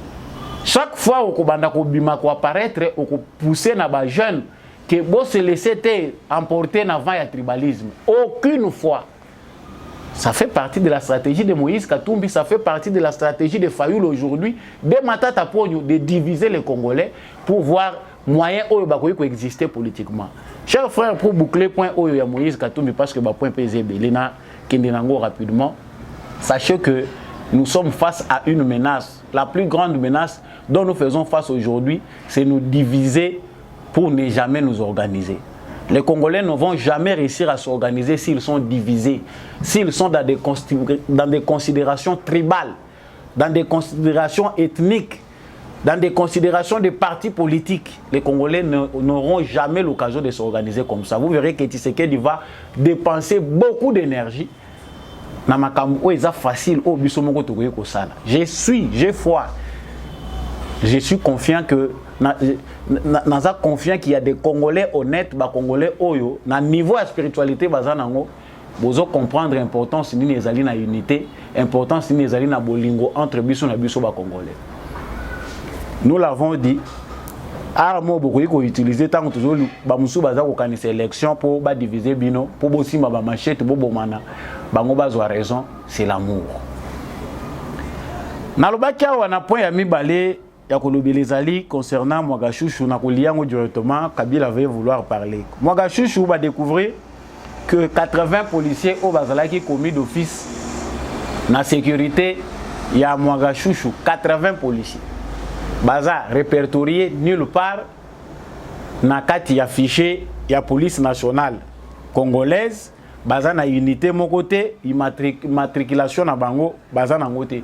Chaque fois okubanda ko bima ko apparaître, oko pousser na ba jeune que bon se laisser emporter dans le tribalisme. Aucune fois. Ça fait partie de la stratégie de Moïse Katumbi, ça fait partie de la stratégie de Fayoul aujourd'hui, de Matata Pogno, de diviser les Congolais pour voir moyen où il peut exister politiquement. Chers frères, pour boucler point où il y a Moïse Katumbi, parce que le point PZB, Lena Kendenango rapidement, sachez que nous sommes face à une menace. La plus grande menace dont nous faisons face aujourd'hui, c'est nous diviser pour ne jamais nous organiser. Les Congolais ne vont jamais réussir à s'organiser s'ils sont divisés, s'ils sont dans des considérations tribales, dans des considérations ethniques, dans des considérations de partis politiques. Les Congolais n'auront jamais l'occasion de s'organiser comme ça. Vous verrez que Tshisekedi va dépenser beaucoup d'énergie. C'est facile. J'ai foi. Je suis confiant que naza confiant qu'il y a des Congolais honnêtes, ba Congolais oyo na niveau de spiritualité bazanango bozo comprendre importance ni ezali na unité, importance ni ezali na bolingo entre biso na biso ba Congolais. Nous l'avons dit, armo bokoyi ko utiliser tant toujours ba musu baza ko kanisa élection pour ba diviser bino, pour bosima ba machette bo bomana bango bazwa raison, c'est l'amour. Nalobaki awa na point ya mibale ya kolobelezali concernant Mwagashushu na koliango directement Kabila avait vouloir parler. Mwagashushu va découvrir que 80 policiers au bazalaki commis d'office na sécurité ya Mwagashushu, 80 policiers. Baza répertorié nulle part na kati ya fichier ya police nationale congolaise, baza na unité mon côté, immatriculation na bango, baza na ngote.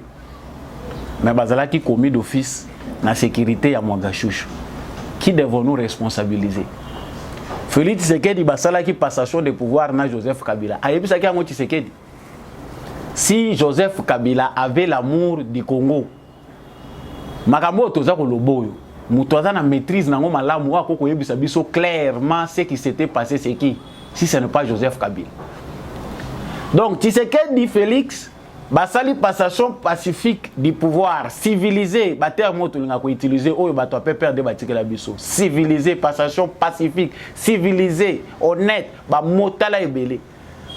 Mais bazalaki commis d'office na sécurité ya Mwagashushu. Qui devons-nous responsabiliser? Félix Tshisekedi basalaki passation de pouvoir na Joseph Kabila. Ayebisaki yango Tshisekedi. Si Joseph Kabila avait l'amour du Congo, makambo toza ko loboyo, muto aza na maîtrise nango malamu wa ko yebisa biso clairement ce qui s'était passé, c'est qui? Si ce n'est pas Joseph Kabila. Donc Tshisekedi Félix basali passation pacifique du pouvoir civilisé, bater moto linga ko utiliser oyo bato pe perdre batikela biso. Civilisé, passation pacifique, civilisé, honnête, ba motala ebele.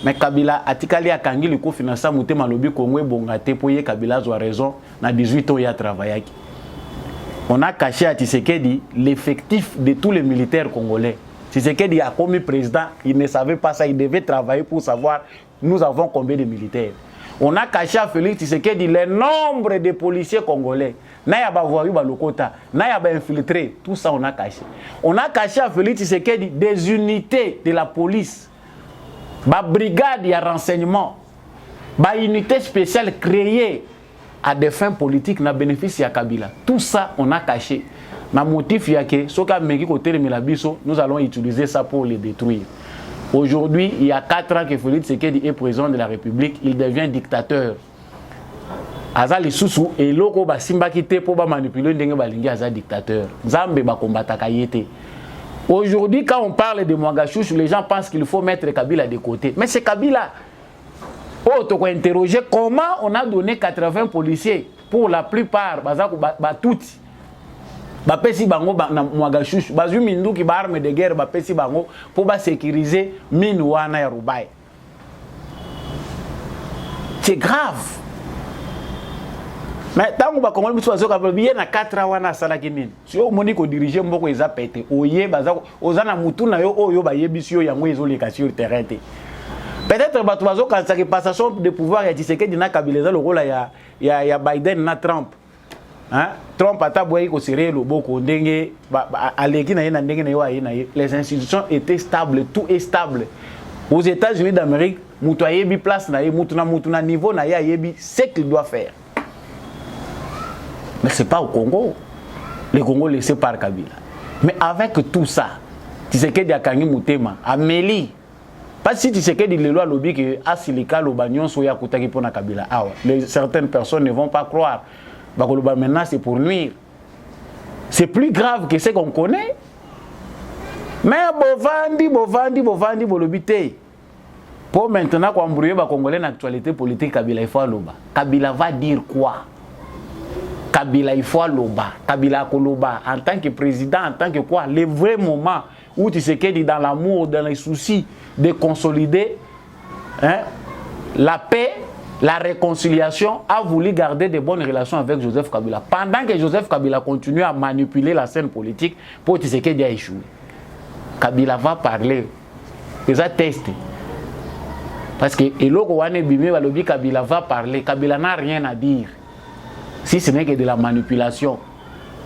Mais Kabila atikali akangi liko financer mutema lobi Congo bongate pour ye Kabila a raison na 18 ans il a travaillé. On a caché à Tshisekedi l'effectif de tous les militaires congolais. Tshisekedi a commis président, il ne savait pas ça, il devait travailler pour savoir nous avons combien de militaires. On a caché à Félix Tshisekedi le nombre de policiers congolais. Naya ba voyou ba lokota, naya ba infiltré, tout ça on a caché. On a caché à Félix Tshisekedi des unités de la police. Ba brigade ya renseignement, ba unité spéciale créée à des fins politiques na bénéfice ya Kabila. Tout ça on a caché. Na motif ya ke soka meki côté de Milabiso, nous allons utiliser ça pour les détruire. Aujourd'hui, il y a 4 ans que Félix Tshisekedi est président de la République, il devient dictateur. Azali Soussou et loko ba simba kité pour ba manipuler ndenge balingi aza dictateur. Nzambe ba kombata kayete. Aujourd'hui, quand on parle de Mwagashushu, les gens pensent qu'il faut mettre Kabila de côté. Mais c'est Kabila. Oh, tu as interrogé comment on a donné 80 policiers pour la plupart, toutes. Bapesi bango na Mwagashushu, bazu mindu ki ba arme de guerre bapesi bango pour ba sécuriser mine wana ya Rubai. C'est grave. Mais tant que ba Congolais biso bazoka bien na 4 ans wana sala kinini. Si o moni ko diriger mboko eza pété, oye baza ozana mutu na yo oyo ba yebisi yo yango ezoleka sur terrain te. Peut-être bato bazoka sa passation de pouvoir ya Tshisekedi na Kabila le rôle ya Biden na Trump. Hein? Trump a boyi ko serrer le boko ndenge aleki na ye na ndenge na yo aye na ye. Les institutions étaient stables, tout est stable. Aux États-Unis d'Amérique, mutu ayebi place na ye, mutu na niveau na ye ayebi ce qu'il doit faire. Mais ce n'est pas au Congo. Le Congo laissé par Kabila. Mais avec tout ça, Tshisekedi a kangi mutema, Amélie. Parce que Tshisekedi le loi lobby que Asilika Lobagnon soya kutaki pona Kabila. Ah ouais. Certaines personnes ne vont pas croire. Bakoloba maintenant c'est pour nuire. C'est plus grave que ce qu'on connaît. Mais bovandi bolobité. Pour maintenant qu'on embrouiller ba Congolais dans l'actualité politique Kabila il faut loba. Kabila va dire quoi? Kabila il faut loba. Kabila koloba en tant que président, en tant que quoi? Le vrai moment où Tshisekedi dans l'amour, dans les soucis de consolider la paix, la réconciliation, a voulu garder de bonnes relations avec Joseph Kabila. Pendant que Joseph Kabila continue à manipuler la scène politique, pour Tshisekedi a échoué. Kabila va parler. Il a testé. Parce que Kabila va parler. Kabila n'a rien à dire. Si ce n'est que de la manipulation.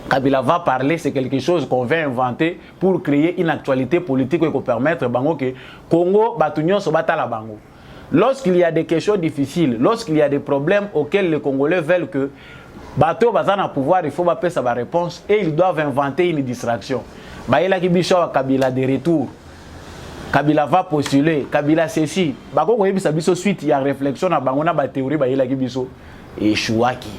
Kabila va parler, c'est quelque chose qu'on va inventer pour créer une actualité politique et pour permettre Bango que Congo Batunion se batte à la Bango. Lorsqu'il y a des questions difficiles, lorsqu'il y a des problèmes auxquels les Congolais veulent que Bato Bazana a pouvoir, il faut appeler sa réponse et ils doivent inventer une distraction. Baïla Kibisho Kabila de retour. Kabila va postuler, Kabila ceci. Bako Koyebi biso suite, il y a réflexion à Bangona ba théorie Baïla Kibiso et Chouaki.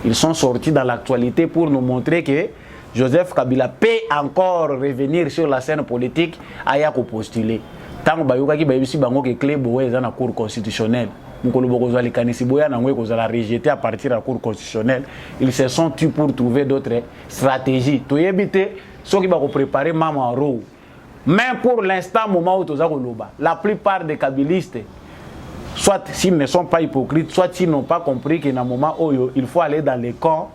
Ils sont sortis dans l'actualité pour nous montrer que Joseph Kabila peut encore revenir sur la scène politique à postuler. Tant que Bayoka Bayosi Bango que clé boé dans la cour constitutionnelle. Rejeté à partir de la cour constitutionnelle. Ils se sont tus pour trouver d'autres stratégies. Tu éviter ceux qui vont préparer Maman Rou. Mais pour l'instant, moment où la plupart des kabilistes, soit s'ils ne sont pas hypocrites, soit s'ils n'ont pas compris qu'à un moment où il faut aller dans les camps,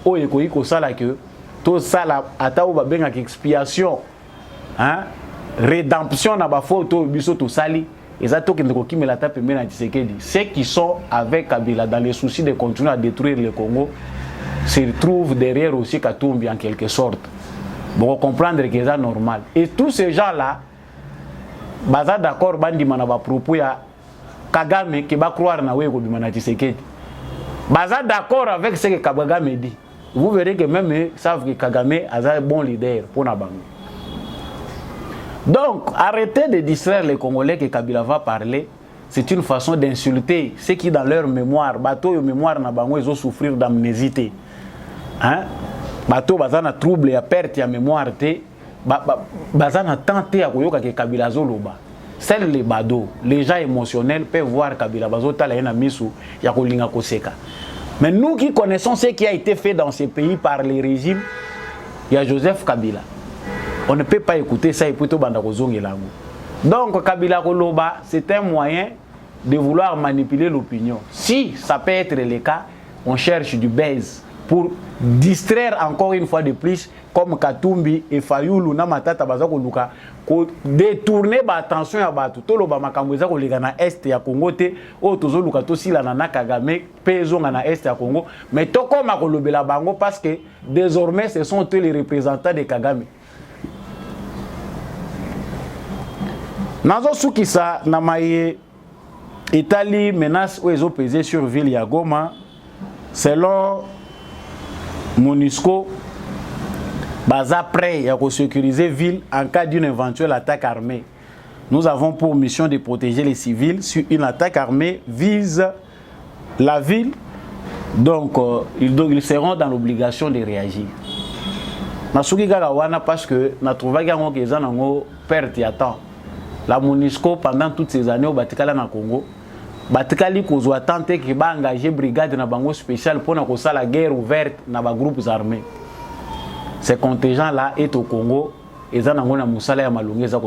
où il faut que tout ça, avec expiation, hein, rédemption, na photo, tout sali, et ça, tout ceux qui sont avec Kabila dans les soucis de continuer à détruire le Congo se retrouvent derrière aussi Katumbi en quelque sorte. Pour comprendre que c'est normal. Et tous ces gens-là, baza d'accord bandi manaba propos ya Kagame qui va croire na we ko bimana Tshisekedi. Baza d'accord avec ce que Kagame dit. Vous verrez que même eux savent que Kagame est un bon leader pour na bango. Donc, arrêtez de distraire les Congolais que Kabila va parler. C'est une façon d'insulter ceux qui dans leur mémoire, bateau mémoire na bango ils ont souffrir d'amnésie. Hein? Bateau bazana trouble ya perte ya mémoire te. Bazana tenté à koyoka ke Kabila zoloba. Seuls les bados, les gens émotionnels peuvent voir Kabila bazota la misu ya kolinga koseka. Mais nous qui connaissons ce qui a été fait dans ces pays par les régimes, il y a Joseph Kabila. On ne peut pas écouter ça et plutôt banda kozongelango. Donc Kabila koloba, c'est un moyen de vouloir manipuler l'opinion. Si ça peut être le cas, on cherche du buzz pour distraire encore une fois de plus, comme Katumbi et Fayulu na matata bazako luka, ko détourner ba attention ya batu tolo ba makambo za ko leka na est ya Congo te o tozo luka to sila na Kagame pezo na est ya Congo, mais to koma ko lobela bango parce que désormais ce sont eux les représentants de Kagame. Nazo sukisa na maye Italie menace où ils ont pesé sur ville ya Goma selon MONUSCO. Baza prêt à sécuriser ville en cas d'une éventuelle attaque armée. Nous avons pour mission de protéger les civils si une attaque armée vise la ville. Donc, ils seront dans l'obligation de réagir. Nasuki Gagawana parce que na trouvé qu'ils ont perte de temps. La MONUSCO pendant toutes ces années au Batikala na Congo, Batikali kozwa tenter qui va engager brigade na bango spécial pour na la guerre ouverte na ba groupes armés. Ces contingents-là est au Congo et ils ont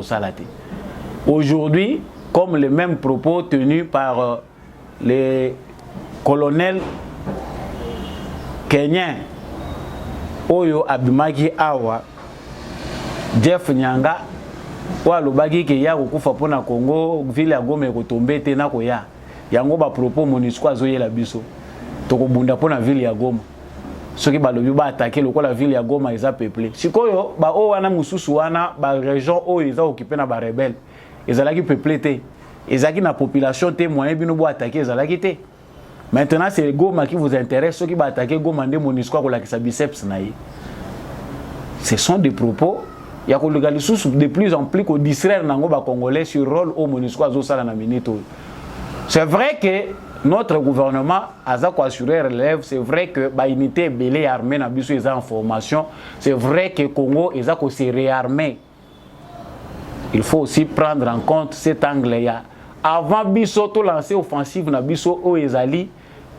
aujourd'hui, comme les mêmes propos tenus par les colonels kenyans, Oyo Abimaki Awa, Jeff Nyanga, Oualobagi qui ya kufa pona Congo, ville ya Goma ko tomber te na ko ya. Yango ba propos MONUSCO azoye la biso. Toko bunda pona ville ya Goma. Ceux qui balobi ba attaquer le la ville ya Goma ils a peuplé. Sikoyo ba o wana mususu wana ba région o ils a occupé na ba rebelle. Ils allaki peuplé té. Ils a qui na population té moyen bino bo attaquer ils allaki té. Maintenant c'est Goma qui vous intéresse, ceux qui ba attaquer Goma ndé MONUSCO ko la kisa biceps na yi. Ce sont des propos il y a de plus en plus qu'on distraire nango ba congolais sur le rôle au MONUSCO azo sala na minute. C'est vrai que notre gouvernement a assuré relève, c'est vrai que la unité belé armée na biso en formation, c'est vrai que Congo est se réarmé. Il faut aussi prendre en compte cet angle là. Avant biso to lancer offensive na biso o ezali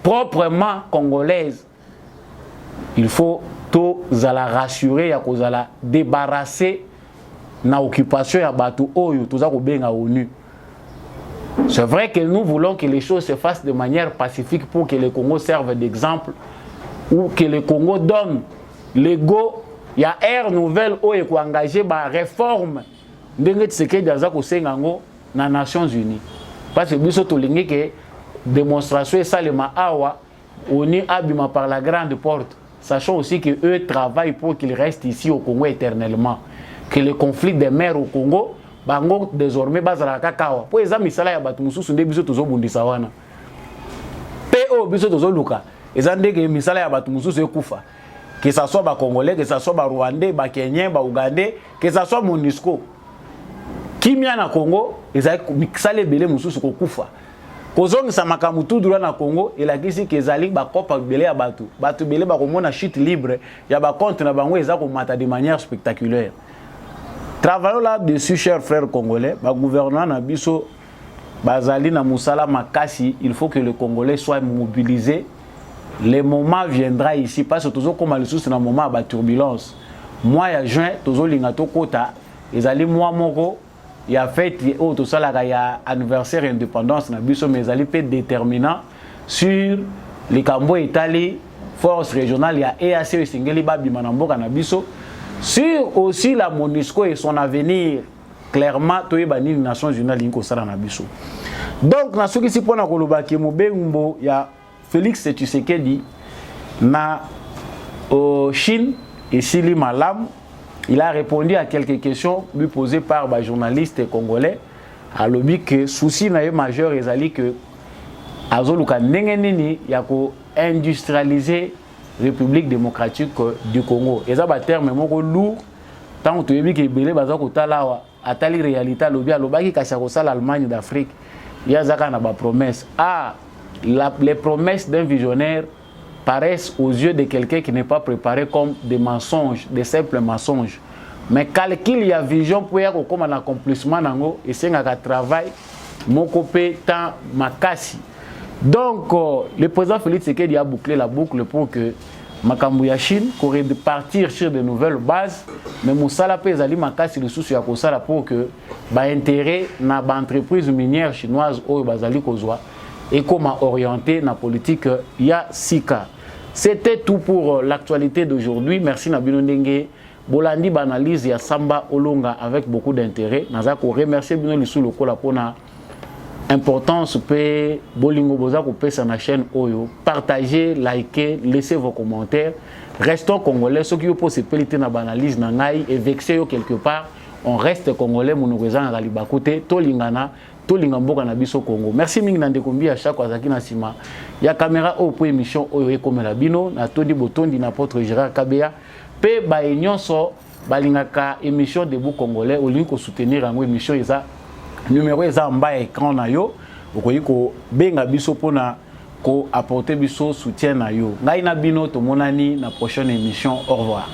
proprement congolaise. Il faut to zala rassurer ya ko zala débarrasser na occupation ya batu oyo to za ko benga ONU. C'est vrai que nous voulons que les choses se fassent de manière pacifique pour que le Congo serve d'exemple ou que le Congo donne l'ego. Il y a ère nouvelle où il faut engager la réforme de ce qui est dans les Nations Unies. Parce que nous avons que démonstration et salema awa on est abîmé par la grande porte. Sachant aussi qu'eux travaillent pour qu'ils restent ici au Congo éternellement. Que le conflit des mers au Congo bango désormais bazala kakawa po eza misala ya batu mususu nde biso tozo bundisa wana pe o biso tozo luka eza ndenge misala ya batu mususu ekufa que ça soit ba congolais que ça soit ba rwandais ba kenyens ba ougandais que ça soit MONUSCO kimia na Congo eza misala belé mususu ko kufa kozongisa makambo tout droit na Congo elakisi ke ezali ba kopa belé ya batu belé ba komona chute libre ya ba compte na bango eza ko mata de manière spectaculaire. Travaillons là-dessus, chers frères congolais. Le gouvernement Nabiso, Bazali na Moussala Makasi, il faut que les Congolais soient mobilisés. Le moment viendra ici, parce que toujours comme c'est un moment de turbulence. Moi, en juin, toujours lingato kota, ils allaient moi moko, il y a fait tout ça là, il y a anniversaire indépendance na biso mais ali peut déterminant sur les cambo étalés force régionale il y a EAC singeli babi manamboka na biso sur aussi la MONUSCO et son avenir clairement to ebani Nations Unies linko sala na biso. Donc na soki si pona koloba ke mobembo ya Félix Tshisekedi na Chine et Sili Malam, il a répondu à quelques questions lui posées par des journalistes congolais. A lobby que souci na majeur ezali que azoluka ndengenini ya ko industrialiser République démocratique du Congo. Et ça ba terme moko lourd tant to yebi ke belé baza ko tala atali réalité lobby alobaki ka sa l'Allemagne d'Afrique. Il y a zaka na ba promesse. Les promesses d'un visionnaire paraissent aux yeux de quelqu'un qui n'est pas préparé comme des mensonges, des simples mensonges. Mais calcul, il y a vision pour y avoir comme un accomplissement et c'est un travail, mon copé, tant makasi. Donc, le président Félix Tshisekedi a bouclé la boucle pour que Makambouya Chine pourrait partir sur de nouvelles bases, mais Moussala Pezali Makasi le souci à Kosala pour que l'intérêt dans l'entreprise minière chinoise au Bazali Kozwa et comment orienter la politique ya Sika. C'était tout pour l'actualité d'aujourd'hui. Merci Nabino Ndenge. Bolandi banalise ya Samba Olonga avec beaucoup d'intérêt. Nazako remercier Bino Lissou Lokola pour na importance pe bolingo boza ko pesa na chaîne Oyo. Partagez, likez, laissez vos commentaires. Restons congolais. Ceux qui opposent ces pelletés na banalise na ngai et vexé yo quelque part. On reste congolais monokozan na Galibakote tolingana. Tolingamboka na biso Congo. Merci mingi na ndekombi à chaque wazaki na sima. Ya caméra au po émission Oyo ekomela bino na tondi botondi na porte Gérard Kabea. Pe ba nyonso balingaka émission debout congolais au link ko soutenir en émission eza numéro eza en bas écran na yo. Okoyi ko benga biso pona ko apporter biso soutien na yo. Ngai na bino to monani na prochaine émission. Au revoir.